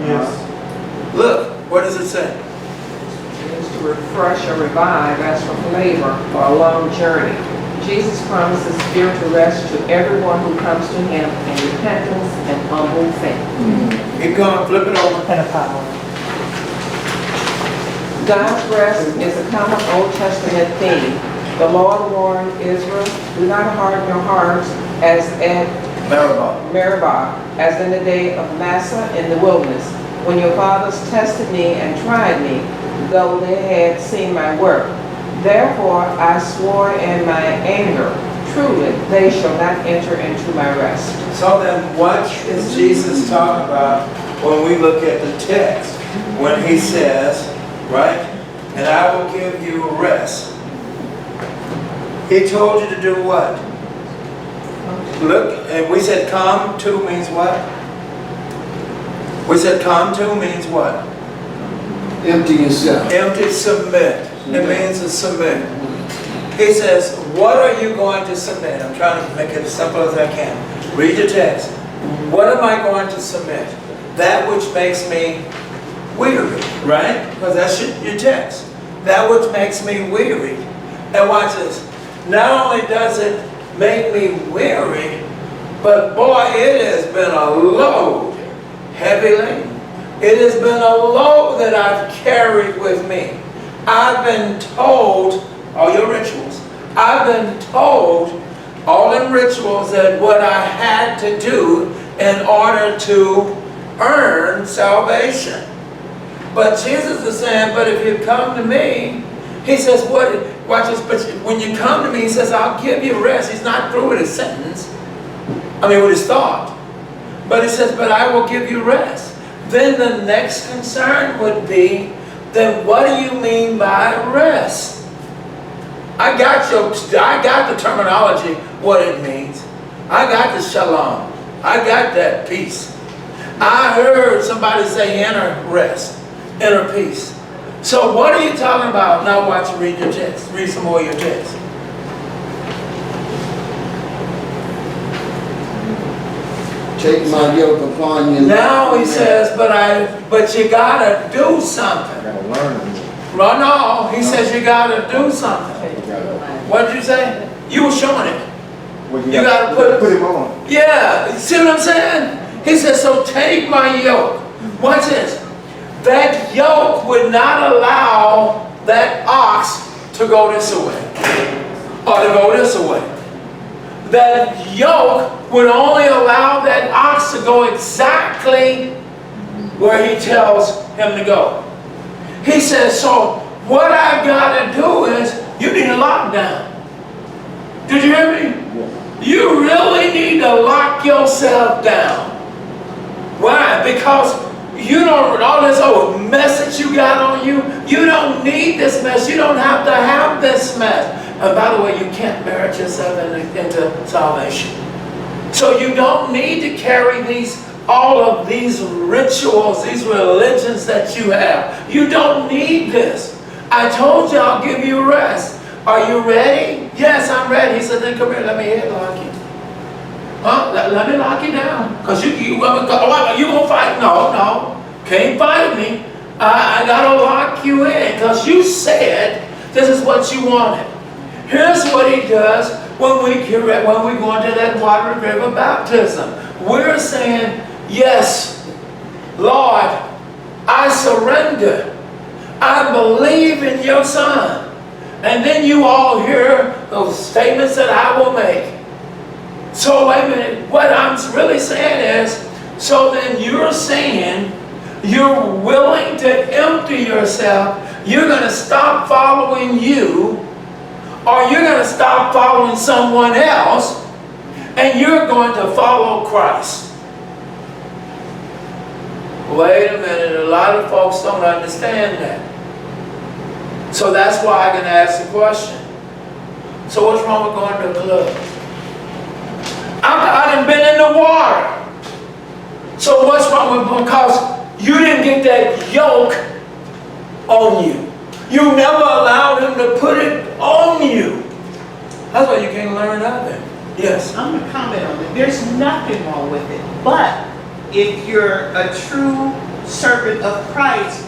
Yes. Look, what does it say? It is to refresh or revive as from labor or a long journey. Jesus promises spiritual rest to everyone who comes to him in repentance and humble faith. Keep going, flip it over. And a power. God's rest is a common Old Testament theme. The Lord warned Israel, do not harden your hearts as at Meribah, as in the day of Massa in the wilderness, when your fathers tested me and tried me, though they had seen my work. Therefore I swore in my anger, truly they shall not enter into my rest. So then what is Jesus talking about when we look at the text? When he says, right, and I will give you rest. He told you to do what? Look, and we said come to means what? We said come to means what? Empty yourself. Empty, submit. It means to submit. He says, what are you going to submit? I'm trying to make it as simple as I can. Read your text. What am I going to submit? That which makes me weary, right? Because that's your text. That which makes me weary. And watch this. Not only does it make me weary, but boy, it has been a load, heavy laden. It has been a load that I've carried with me. I've been told, all your rituals, I've been told all them rituals that what I had to do in order to earn salvation. But Jesus is saying, but if you come to me, he says, what? Watch this, but when you come to me, he says, I'll give you rest. He's not through with his sentence. With his thought. But he says, but I will give you rest. Then the next concern would be, then what do you mean by rest? I got the terminology, what it means. I got the shalom. I got that peace. I heard somebody say inner rest, inner peace. So what are you talking about? Now watch, read your text. Read some more of your text. Take my yoke upon you. Now he says, but you gotta do something. I gotta learn. No, he says you gotta do something. What did you say? You were showing it. Well, You gotta put him on. Yeah, see what I'm saying? He says, so take my yoke. Watch this. That yoke would not allow that ox to go this way or to go this way. That yoke would only allow that ox to go exactly where he tells him to go. He says, so what I've got to do is, you need a lockdown. Did you hear me? You really need to lock yourself down. Why? Because you don't, all this old mess that you got on you, you don't need this mess. You don't have to have this mess. And by the way, you can't merit yourself into salvation. So you don't need to carry all of these rituals, these religions that you have. You don't need this. I told you I'll give you rest. Are you ready? Yes, I'm ready. He said, then come here, let me headlock you. Huh? Let me lock you down. Because you going to fight? No. Can't fight me. I got to lock you in. Because you said this is what you wanted. Here's what he does when we go into that water river baptism. We're saying, yes, Lord, I surrender. I believe in your Son. And then you all hear those statements that I will make. So wait a minute, what I'm really saying is, so then you're saying you're willing to empty yourself. You're going to stop following you, or you're going to stop following someone else, and you're going to follow Christ. Wait a minute, a lot of folks don't understand that. So that's why I can ask the question. So what's wrong with going to a club? I done been in the water. So what's wrong with, because you didn't get that yoke on you. You never allowed him to put it on you. That's why you can't learn nothing. Yes. I'm going to comment on it. There's nothing wrong with it. But if you're a true servant of Christ,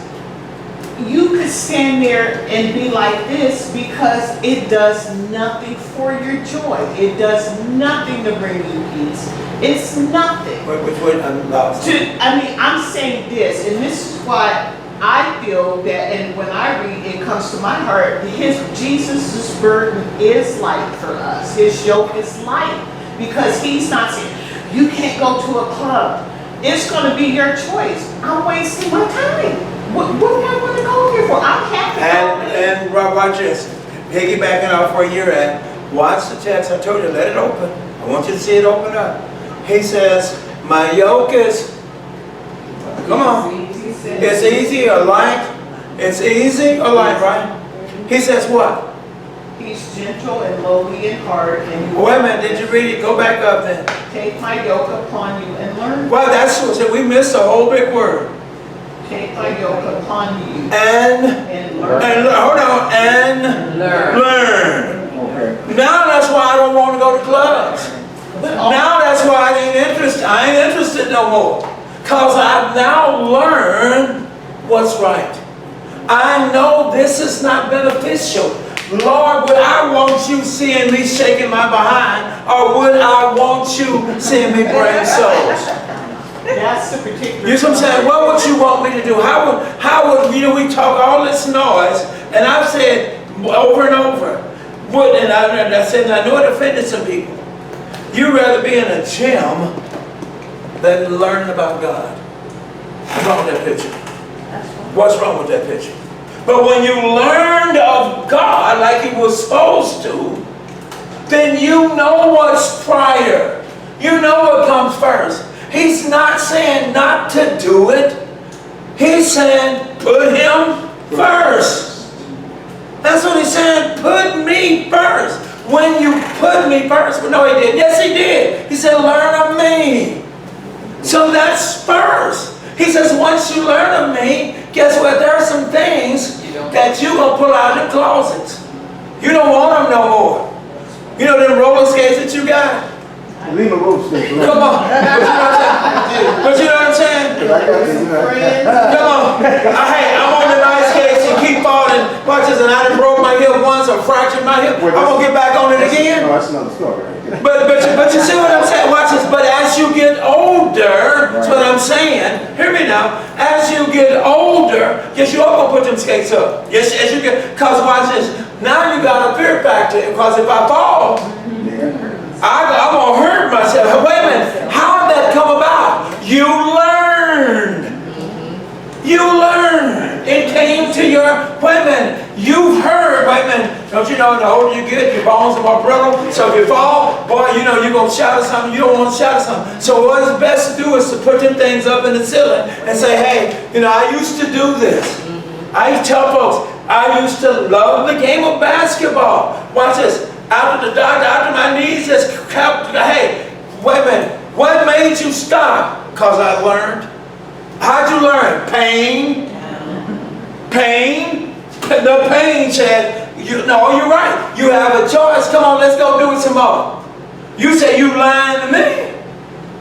you could stand there and be like this because it does nothing for your joy. It does nothing to bring you peace. It's nothing. Which way I'm lost. I'm saying this, and this is why I feel that, and when I read, it comes to my heart, Jesus' burden is light for us. His yoke is light because he's not saying, you can't go to a club. It's going to be your choice. I'm wasting my time. What do I want to go here for? I'm happy. And watch this. Piggybacking off where you're at, watch the text. I told you, let it open. I want you to see it open up. He says, my yoke is, come on. It's easy or light. It's easy or light, right? He says what? He's gentle and lowly in heart. And Wait a minute, did you read it? Go back up then. Take my yoke upon you and learn. Well, that's what we missed a whole big word. Take my yoke upon you And learn. hold on, and learn. Okay. Now that's why I don't want to go to clubs. Now that's why I ain't interested no more. Because I've now learned what's right. I know this is not beneficial. Lord, would I want you seeing me shaking my behind, or would I want you seeing me bring souls? That's the particular. You know what I'm saying? What would you want me to do? How would, we talk all this noise, and I've said over and over, and I said, and I know it offended some people. You'd rather be in a gym than learning about God. What's wrong with that picture? What's wrong with that picture? But when you learned of God like He was supposed to, then you know what's prior. You know what comes first. He's not saying not to do it. He's saying put Him first. That's what He's saying. Put me first. When you put me first. Well, no, He did. Yes, He did. He said, learn of me. So that's first. He says, once you learn of me, guess what? There are some things that you're going to pull out of the closets. You don't want them no more. You know them roller skates that you got? Leave the road stick. Come on. But you know what I'm saying? Come on. Hey, I'm on the nice skates and keep falling. Watch this, and I done broke my hip once or fractured my hip. I'm going to get back on it again. No, that's another story. But you see what I'm saying? Watch this. But as you get older, that's what I'm saying. Hear me now. As you get older, yes, you are going to put them skates up. Yes, as you get, because watch this. Now you got a fear factor. Because if I fall, I'm going to hurt myself. Wait a minute. How did that come about? You learned. You learned. It came to your, wait a minute. You've heard, wait a minute. Don't you know the older you get, your bones are more brittle. So if you fall, boy, you know you're going to shout at something. You don't want to shout at something. So what is best to do is to put them things up in the ceiling and say, hey, you know, I used to do this. I used to tell folks, I used to love the game of basketball. Watch this. After the doctor, after my knees just kept, hey, wait a minute. What made you stop? Because I learned. How'd you learn? Pain. Pain. The pain said, no, you're right. You have a choice. Come on, let's go do it some more. You say you lying to me.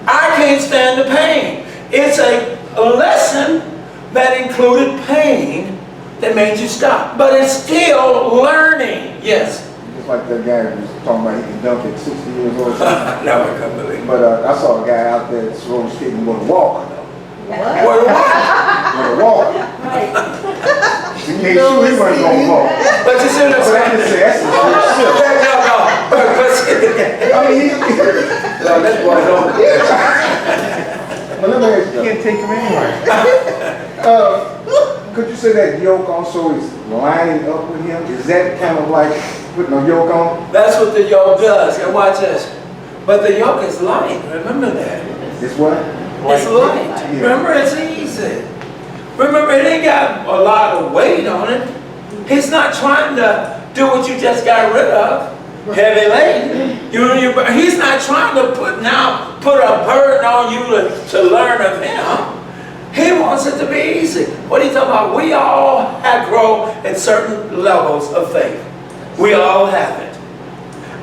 I can't stand the pain. It's a lesson that included pain that made you stop. But it's still learning. Yes. Just like that guy who was talking about he can dunk at 60 years old. No, I can't believe it. But I saw a guy out there that's roller skating with a walker. What? With a walker. He can't shoot, he wasn't going to walk. But you see what I'm But I saying? just say, that's the shit. No. I mean, No, that's what I don't. But let me ask you. Can't take him anywhere. Could you say that yoke also is lining up with him? Is that kind of like putting a yoke on? That's what the yoke does. And watch this. But the yoke is light. Remember that. It's what? It's light. Remember, it's easy. Remember, it ain't got a lot of weight on it. He's not trying to do what you just got rid of. Heavy laden. He's not trying to put a burden on you to learn of him. He wants it to be easy. What are you talking about? We all have grown at certain levels of faith. We all have it.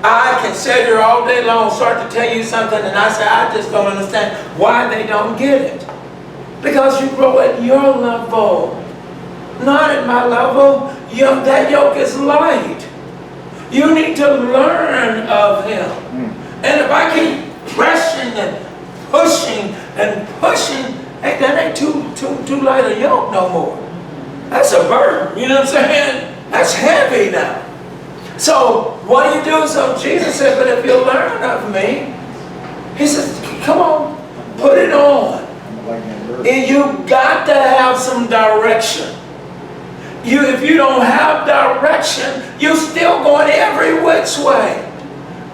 I can sit here all day long, start to tell you something, and I say, I just don't understand why they don't get it. Because you grow at your level, not at my level. That yoke is light. You need to learn of him. And if I keep pressing and pushing, hey, that ain't too light a yoke no more. That's a burden. You know what I'm saying? That's heavy now. So what do you do? So Jesus said, but if you learn of me, he says, come on, put it on. And you got to have some direction. If you don't have direction, you're still going every which way.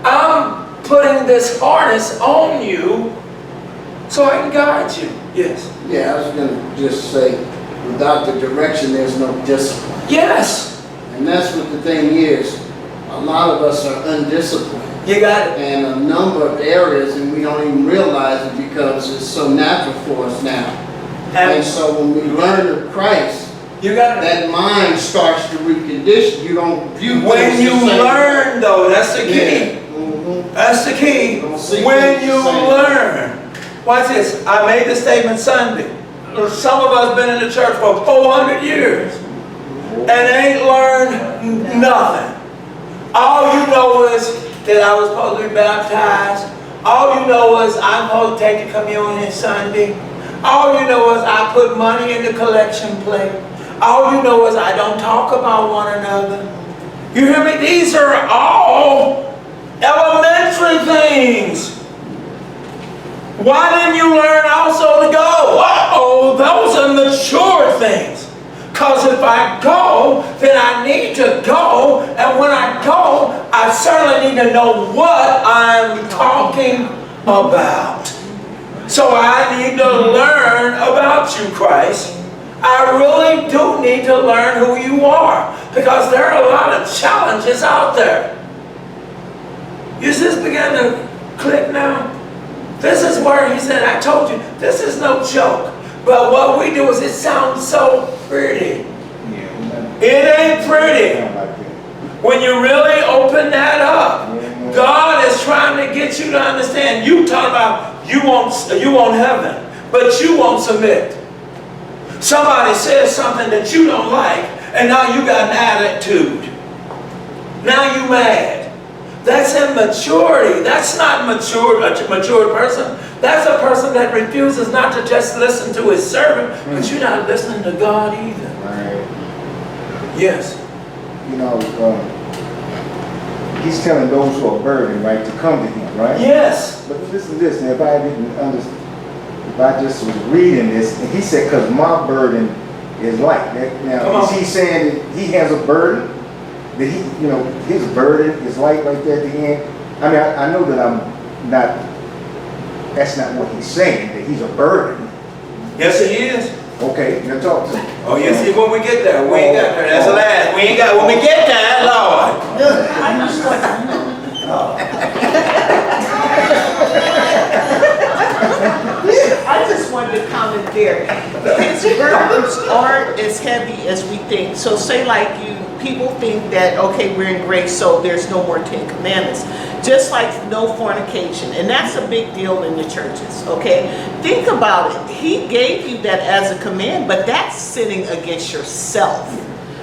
I'm putting this harness on you so I can guide you. Yes. Yeah, I was going to just say, without the direction, there's no discipline. Yes. And that's what the thing is. A lot of us are undisciplined. You got it. And a number of areas, and we don't even realize it because it's so natural for us now. And so when we learn of Christ, you got it. That mind starts to recondition. You don't view when you learn, though, that's the key. Yeah. That's the key. Don't see When things you the same. learn. Watch this. I made the statement Sunday. Some of us been in the church for 400 years and ain't learned nothing. All you know is that I was supposed to be baptized. All you know is I'm supposed to take the communion Sunday. All you know is I put money in the collection plate. All you know is I don't talk about one another. You hear me? These are all elementary things. Why didn't you learn also to go? Uh-oh, those are mature things. Because if I go, then I need to go. And when I go, I certainly need to know what I'm talking about. So I need to learn about you, Christ. I really do need to learn who you are. Because there are a lot of challenges out there. Is this beginning to click now? This is where he said, I told you, this is no joke. But what we do is it sounds so pretty. It ain't pretty. When you really open that up, God is trying to get you to understand. You talk about you want heaven, but you won't submit. Somebody says something that you don't like, and now you got an attitude. Now you mad. That's immaturity. That's not a mature person. That's a person that refuses not to just listen to his servant, but you're not listening to God either. Right. Yes. You know, he's telling those who are burdened, right, to come to him, right? Yes. But listen to this, and if I didn't understand, if I just was reading this, and he said, because my burden is light. Now, is he saying that he has a burden? That he, you know, his burden is light right there at the end? I mean, I know that I'm not, that's not what he's saying, that he's a burden. Yes, he is. Okay, now talk to me. Oh, yes, see, when we get there. We ain't got there. That's the last. We ain't got, when we get there, Lord. I just wanted to comment there. His burdens aren't as heavy as we think. So say like people think that, okay, we're in grace, so there's no more 10 commandments. Just like no fornication. And that's a big deal in the churches, okay? Think about it. He gave you that as a command, but that's sinning against yourself.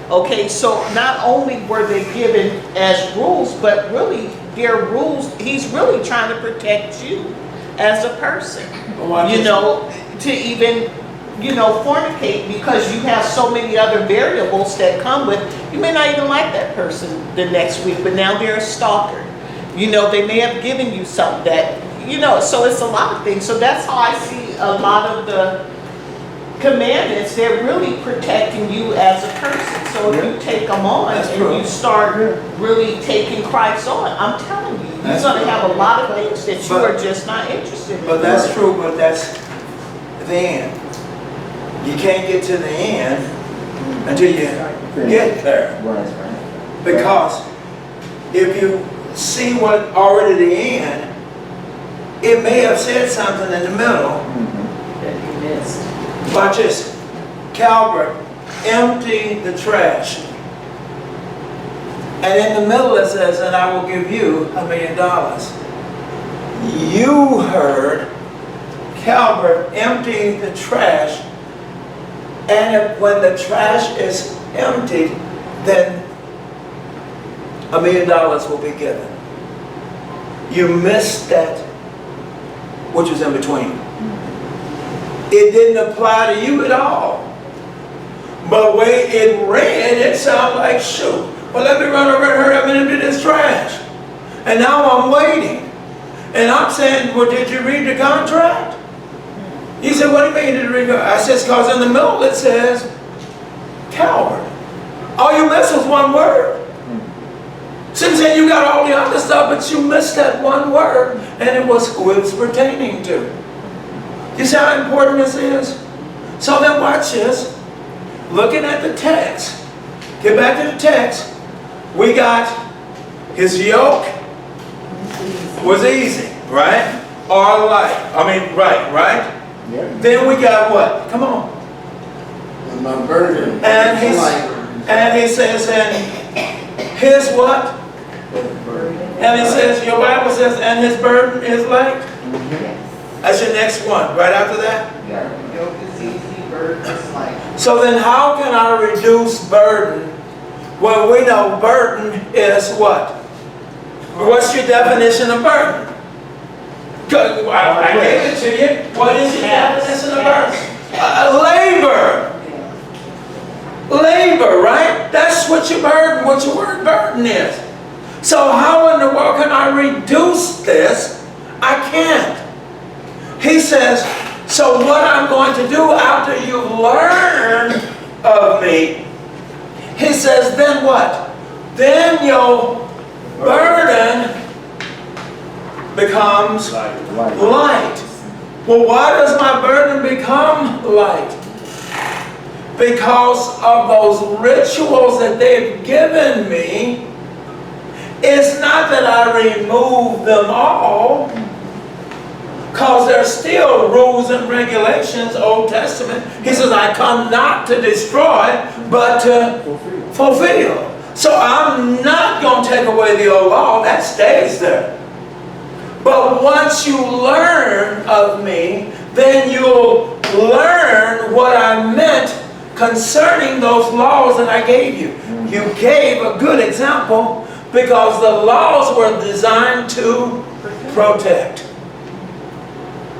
Okay, so not only were they given as rules, but really they're rules. He's really trying to protect you as a person. You know, to even, you know, fornicate, because you have so many other variables that come with, you may not even like that person the next week, but now they're a stalker. You know, they may have given you something that, you know, so it's a lot of things. So that's how I see a lot of the commandments. They're really protecting you as a person. So if you take them on and you start really taking Christ on, I'm telling you, you're going to have a lot of things that you are just not interested in. But that's true, but that's the end. You can't get to the end until you get there. Right. Because if you see what already the end, it may have said something in the middle That you missed. Watch this. Calvert, empty the trash. And in the middle it says, and I will give you $1 million. You heard Calvert, empty the trash. And when the trash is emptied, then $1 million will be given. You missed that, which is in between. It didn't apply to you at all. But the way it read, it sounded like, shoot, well, let me run over and hurry up and empty this trash. And now I'm waiting. And I'm saying, well, did you read the contract? He said, what do you mean did you read the contract? I said, because in the middle it says, coward. All you missed was one word. Since then you got all the other stuff, but you missed that one word, and it was who it was pertaining to. You see how important this is? So then watch this. Looking at the text. Get back to the text. We got his yoke was easy, right? Or light. I mean, right? Yeah. Then we got what? Come on. And my burden And is light. he says, and his what? And it says, your Bible says, and his burden is light. That's your next one, right after that. Yoke is easy, burden is light. So then how can I reduce burden? Well, we know burden is what? What's your definition of burden? I gave it to you. What is your definition of burden? Labor. Labor, right? That's what your burden, what your word burden is. So how in the world can I reduce this? I can't. He says, so what I'm going to do after you learn of me, he says, then what? Then your burden becomes light. Well, why does my burden become light? Because of those rituals that they've given me. It's not that I remove them all, because there's still rules and regulations, Old Testament. He says, I come not to destroy, but to fulfill. So I'm not going to take away the old law. That stays there. But once you learn of me, then you'll learn what I meant concerning those laws that I gave you. You gave a good example because the laws were designed to protect.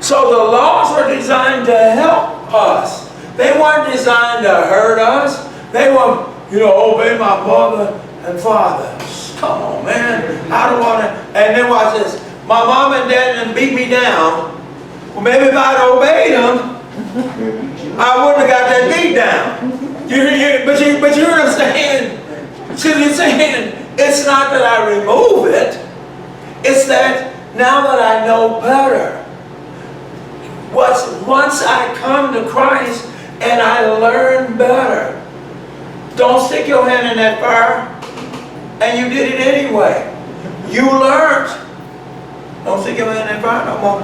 So the laws were designed to help us. They weren't designed to hurt us. They were, obey my mother and father. Come on, man. I don't want to. And then watch this. My mom and dad didn't beat me down. Well, maybe if I'd obeyed them, I wouldn't have got that beat down. But you understand? See what you're saying? It's not that I remove it. It's that now that I know better. Once I come to Christ and I learn better. Don't stick your hand in that fire. And you did it anyway. You learned. Don't stick your hand in that fire no more.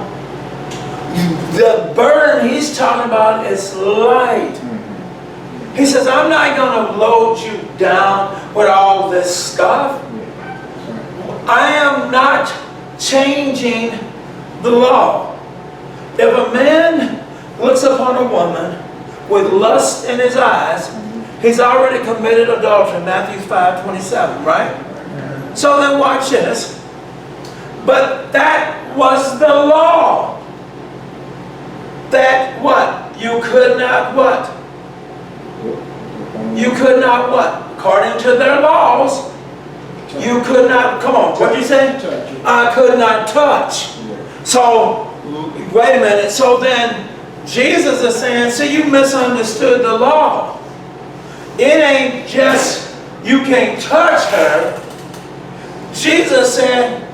The burden he's talking about is light. He says, I'm not going to load you down with all this stuff. I am not changing the law. If a man looks upon a woman with lust in his eyes, he's already committed adultery, Matthew 5:27, right? So then watch this. But that was the law. That what? You could not what? You could not what? According to their laws, you could not, come on, what did you say? I could not touch. So, wait a minute. So then, Jesus is saying, see, you misunderstood the law. It ain't just, you can't touch her. Jesus said,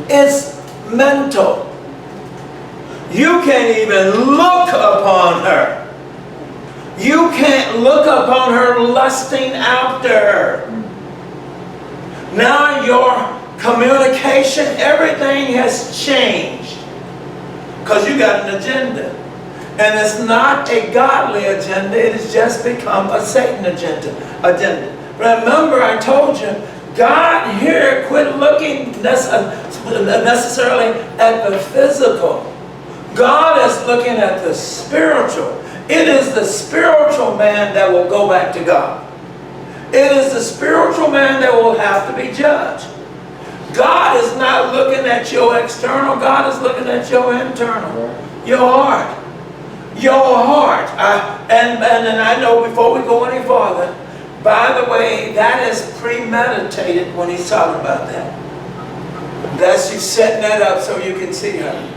it's mental. You can't even look upon her. You can't look upon her lusting after her. Now your communication, everything has changed. Because you got an agenda. And it's not a godly agenda, it has just become a Satan agenda. Remember, I told you, God here quit looking necessarily at the physical. God is looking at the spiritual. It is the spiritual man that will go back to God. It is the spiritual man that will have to be judged. God is not looking at your external. God is looking at your internal. Your heart. Your heart. And I know before we go any farther, by the way, that is premeditated when he's talking about that. That's you setting that up so you can see her.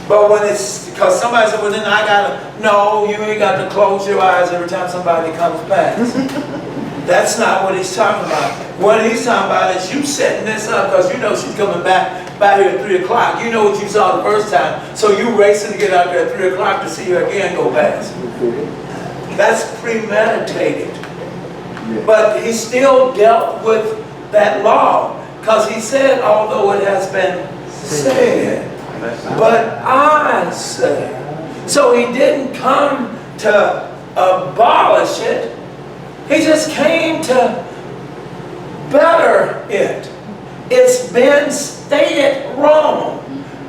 But when it's, because somebody said, well then I gotta, no, you ain't got to close your eyes every time somebody comes past. That's not what he's talking about. What he's talking about is you setting this up because you know she's coming back here at 3 o'clock. You know what you saw the first time. So you racing to get out there at 3 o'clock to see her again go past. That's premeditated. But he still dealt with that law. Because he said, although it has been said, but I say. So he didn't come to abolish it. He just came to better it. It's been stated wrong.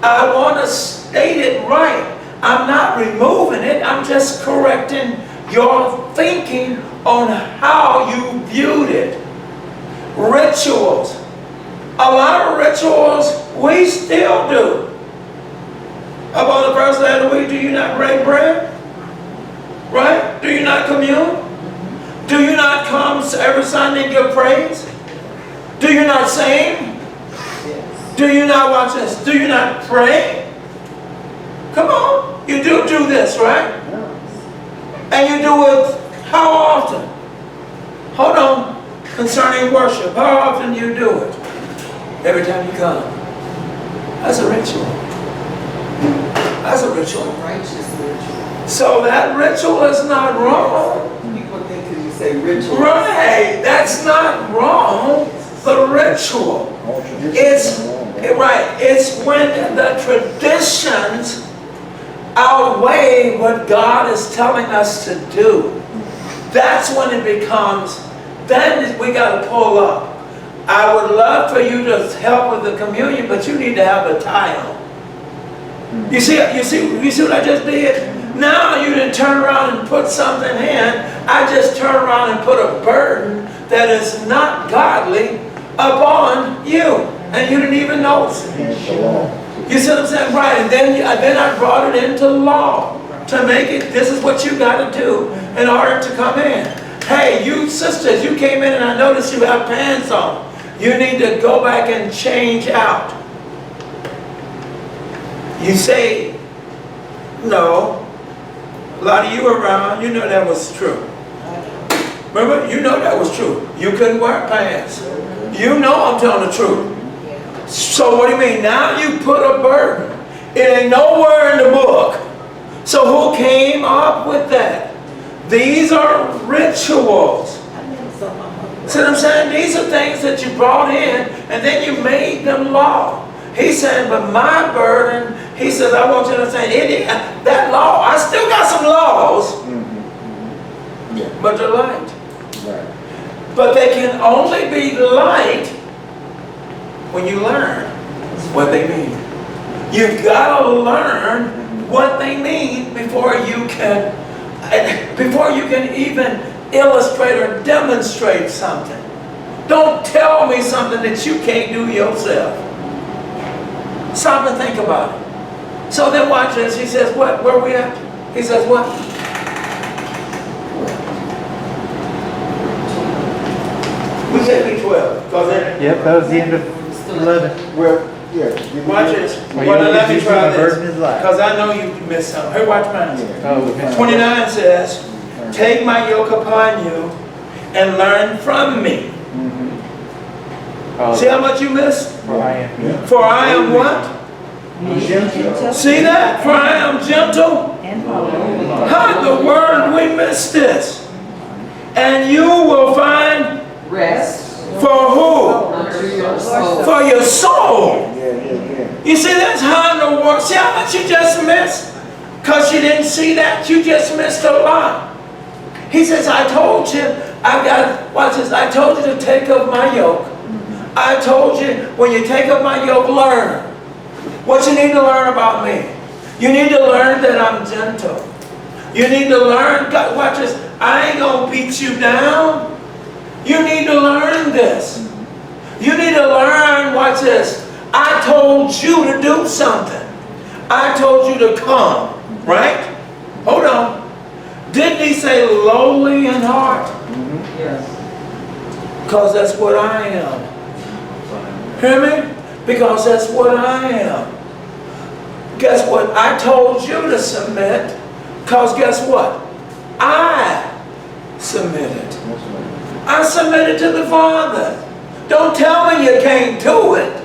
I want to state it right. I'm not removing it. I'm just correcting your thinking on how you viewed it. Rituals. A lot of rituals we still do. Upon the first day of the week, do you not break bread? Right? Do you not commune? Do you not come every Sunday and give praise? Do you not sing? Do you not watch this? Do you not pray? Come on. You do this, right? And you do it how often? Hold on. Concerning worship, how often do you do it? Every time you come. That's a ritual. That's a ritual. Righteous ritual. So that ritual is not wrong. People think that you say ritual. Right. That's not wrong. The ritual. It's when the traditions outweigh what God is telling us to do. That's when it becomes, then we got to pull up. I would love for you to help with the communion, but you need to have a tie on. You see what I just did? Now you didn't turn around and put something in. I just turned around and put a burden that is not godly upon you. And you didn't even notice it. You see what I'm saying? Right. And then I brought it into law to make it, this is what you got to do in order to come in. Hey, you sisters, you came in and I noticed you have pants on. You need to go back and change out. You say, no. A lot of you around, you know that was true. Remember, you know that was true. You couldn't wear pants. You know I'm telling the truth. So what do you mean? Now you put a burden. It ain't nowhere in the book. So who came up with that? These are rituals. See what I'm saying? These are things that you brought in and then you made them law. He said, but my burden, he says, I want you to understand, that law, I still got some laws, but they're light. Right. But they can only be light when you learn what they mean. You've got to learn what they mean before you can even illustrate or demonstrate something. Don't tell me something that you can't do yourself. Stop and think about it. So then watch this. He says, what? Where are we at? He says, what? We said B12. Yep, that was the end of 11. Well, yeah. Watch this. Well, Well, let me you try the burden this. is light. Because I know you missed something. Hey, watch mine. Oh, 29 says, take my yoke upon you and learn from me. See how much you missed? For I am. For I am what? Gentle. See that? For I am gentle. And humble. How in the world we missed this? And you will find Rest. for who? Unto your soul. For your soul. Yeah. You see, that's how in the world. See how much you just missed? Because you didn't see that, you just missed a lot. He says, I told you, watch this, I told you to take up my yoke. I told you, when you take up my yoke, learn. What you need to learn about me? You need to learn that I'm gentle. You need to learn, God, watch this, I ain't going to beat you down. You need to learn this. You need to learn, watch this, I told you to do something. I told you to come, right? Hold on. Didn't he say lowly in heart? Yes. Because that's what I am. Hear me? Because that's what I am. Guess what? I told you to submit. Because guess what? I submitted. I submitted to the Father. Don't tell me you can't do it.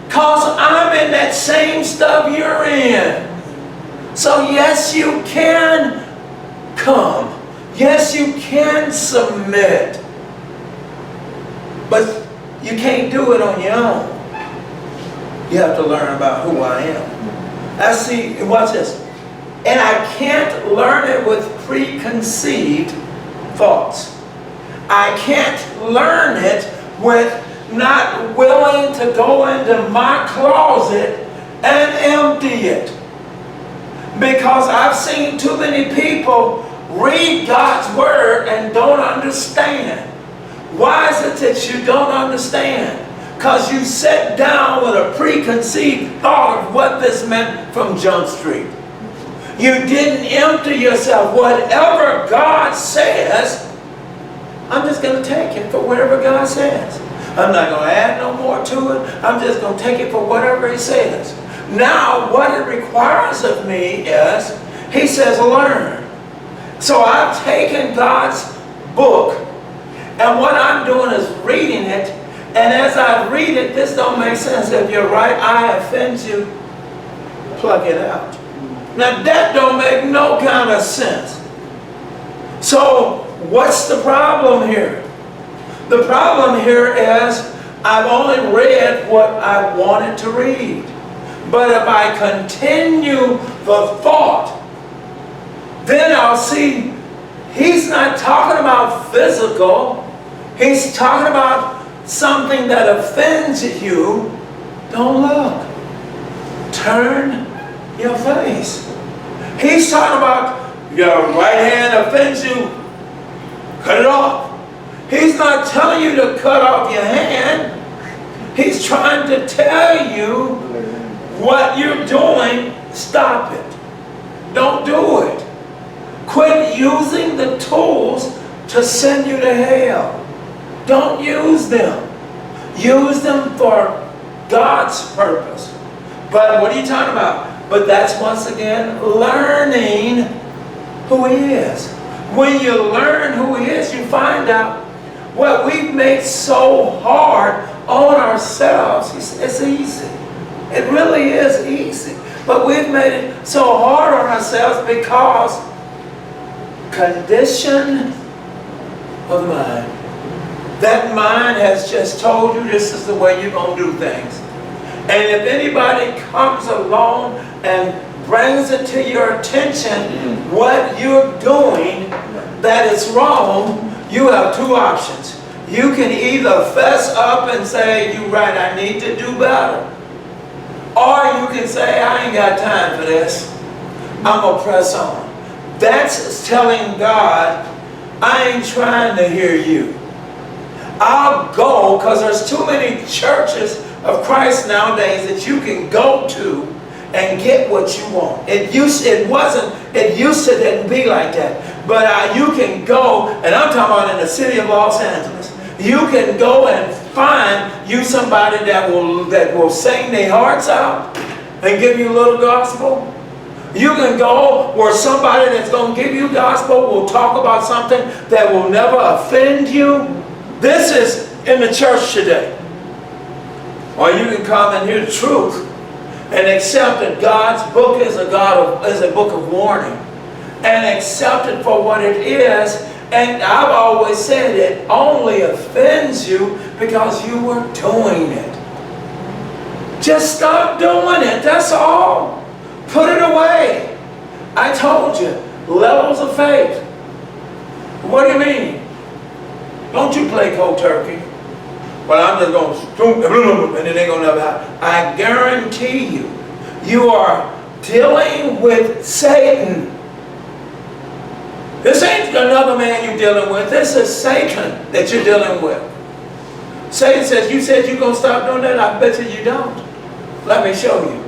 Because I'm in that same stuff you're in. So yes, you can come. Yes, you can submit. But you can't do it on your own. You have to learn about who I am. I see, watch this. And I can't learn it with preconceived thoughts. I can't learn it with not willing to go into my closet and empty it. Because I've seen too many people read God's word and don't understand. Why is it that you don't understand? Because you sat down with a preconceived thought of what this meant from Jump Street. You didn't empty yourself. Whatever God says, I'm just going to take it for whatever God says. I'm not going to add no more to it. I'm just going to take it for whatever He says. Now, what it requires of me is, He says, learn. So I've taken God's book, and what I'm doing is reading it, and as I read it, this don't make sense. If your right eye offends you, pluck it out. Now that don't make no kind of sense. So what's the problem here? The problem here is I've only read what I wanted to read. But if I continue the thought, then I'll see He's not talking about physical. He's talking about something that offends you. Don't look. Turn your face. He's talking about your right hand offends you. Cut it off. He's not telling you to cut off your hand. He's trying to tell you what you're doing, stop it. Don't do it. Quit using the tools to send you to hell. Don't use them. Use them for God's purpose. But what are you talking about? But that's once again learning who He is. When you learn who He is, you find out what we've made so hard on ourselves. It's easy. It really is easy. But we've made it so hard on ourselves because condition of the mind. That mind has just told you this is the way you're going to do things. And if anybody comes along and brings it to your attention what you're doing that is wrong, you have two options. You can either fess up and say, you're right, I need to do better. Or you can say, I ain't got time for this. I'm going to press on. That's telling God, I ain't trying to hear you. I'll go, because there's too many churches of Christ nowadays that you can go to and get what you want. It used to didn't be like that. But you can go, and I'm talking about in the city of Los Angeles. You can go and find you somebody that will sing their hearts out and give you a little gospel. You can go where somebody that's going to give you gospel will talk about something that will never offend you. This is in the church today. Or you can come and hear the truth and accept that God's book is a book of warning, and accept it for what it is. And I've always said it only offends you because you were doing it. Just stop doing it, that's all. Put it away. I told you, levels of faith. What do you mean? Don't you play cold turkey. Well, I'm just going to, and then they're going to never happen. I guarantee you, you are dealing with Satan. This ain't another man you're dealing with. This is Satan that you're dealing with. Satan says, you said you're going to stop doing that? I bet you don't. Let me show you.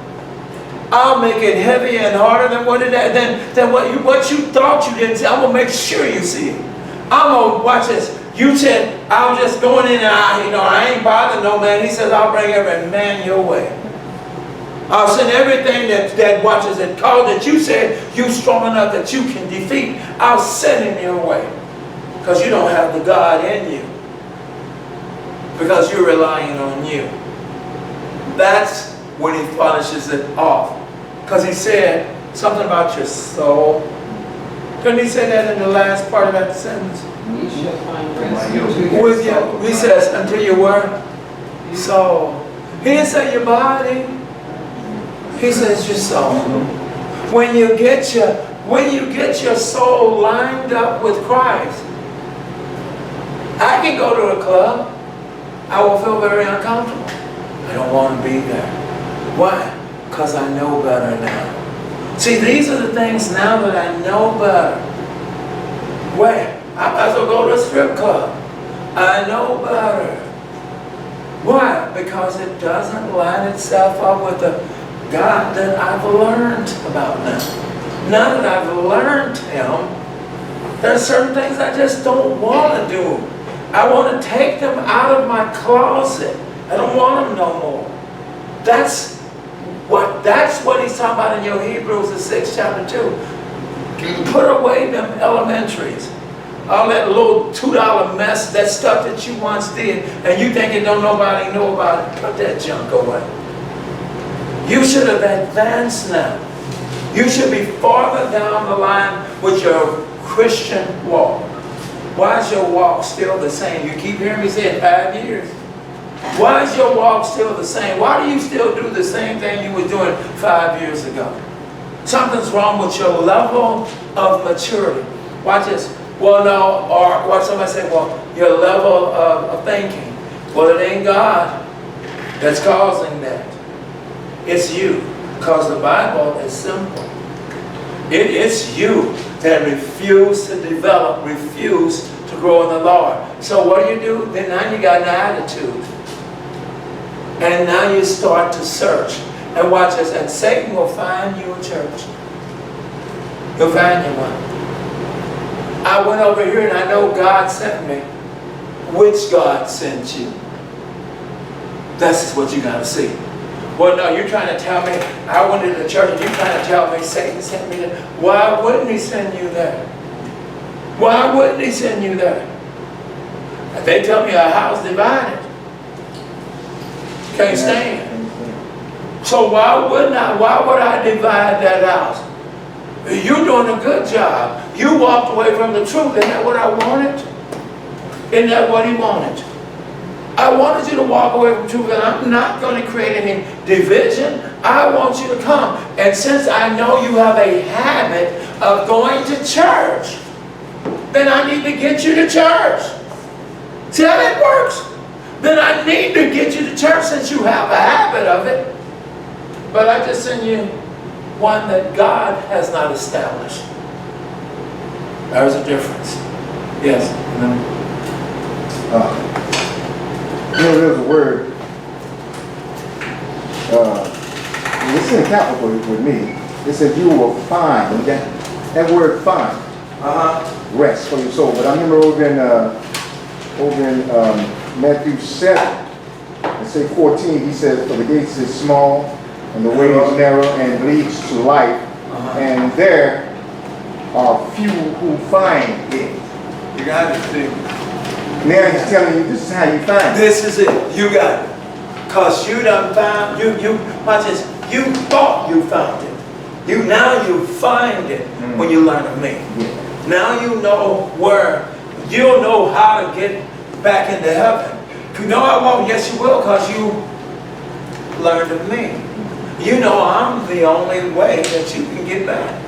I'll make it heavier and harder than what you thought you didn't see. I'm going to make sure you see it. I'm going to watch this. You said, I'm just going in and I ain't bothering no man. He says, I'll bring every man your way. I'll send everything that watches it. Cause that you said you strong enough that you can defeat. I'll send him your way. Because you don't have the God in you. Because you're relying on you. That's when He finishes it off. Because He said something about your soul. Couldn't He say that in the last part of that sentence? You shall find rest. With you, He says, until you were soul. He didn't say your body. He says your soul. When you get your soul lined up with Christ, I can go to a club I will feel very uncomfortable. I don't want to be there. Why? Because I know better now. See, these are the things now that I know better. Where? I might as well go to a strip club. I know better. Why? Because it doesn't line itself up with the God that I've learned about now. Now that I've learned Him, there are certain things I just don't want to do. I want to take them out of my closet. I don't want them no more. That's what he's talking about in your Hebrews, the 6th chapter 2. Put away them elementaries. All that little $2 mess, that stuff that you once did, and you thinking don't nobody know about it. Put that junk away. You should have advanced now. You should be farther down the line with your Christian walk. Why is your walk still the same? You keep hearing me say it 5 years. Why is your walk still the same? Why do you still do the same thing you were doing 5 years ago? Something's wrong with your level of maturity. Watch this. Well, no, or what somebody say, well, your level of thinking. Well, it ain't God that's causing that. It's you. Because the Bible is simple. It's you that refuse to develop, refuse to grow in the Lord. So what do? Then now you got an attitude. And now you start to search. And watch this. And Satan will find you a church. He'll find you one. I went over here and I know God sent me. Which God sent you? That's what you got to see. Well, no, you're trying to tell me, I went to the church and you're trying to tell me Satan sent me there. Why wouldn't he send you there? Why wouldn't he send you there? If they tell me a house divided, can't stand. So why would I divide that house? You're doing a good job. You walked away from the truth. Isn't that what I wanted? Isn't that what he wanted? I wanted you to walk away from truth, and I'm not going to create any division. I want you to come. And since I know you have a habit of going to church, then I need to get you to church. See how that works? Then I need to get you to church since you have a habit of it. But I just send you one that God has not established. There's a difference. Yes? There's a word, it's in capital with me. It says you will find, that word find, rest for your soul. But I remember over in Matthew 7, and say 14, he says, for the gates is small, and the way is narrow, and leads to life, and there are few who find it. You got it, see. Now he's telling you this is how you find it. This is it. You got it. Because you done found, watch this, you thought you found it. Now you find it when you learn of me. Yeah. Now you know where, you'll know how to get back into heaven. You know I won't, yes you will, because you learned of me. You know I'm the only way that you can get back.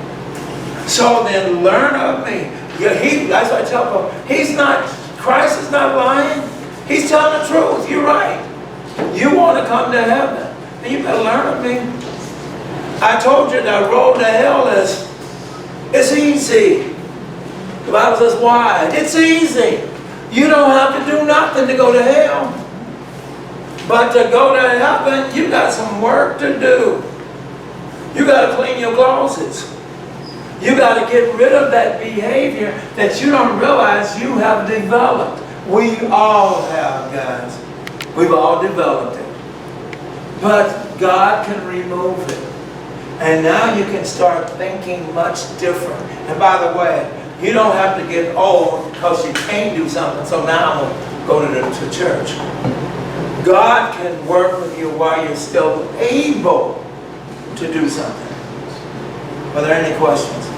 So then learn of me. That's what I tell people. Christ is not lying. He's telling the truth. You're right. You want to come to heaven, then you better learn of me. I told you the road to hell it's easy. The Bible says why? It's easy. You don't have to do nothing to go to hell. But to go to heaven, you got some work to do. You got to clean your closets. You got to get rid of that behavior that you don't realize you have developed. We all have, guys. We've all developed it. But God can remove it. And now you can start thinking much different. And by the way, you don't have to get old because you can't do something. So now I'm going to go to church. God can work with you while you're still able to do something. Are there any questions?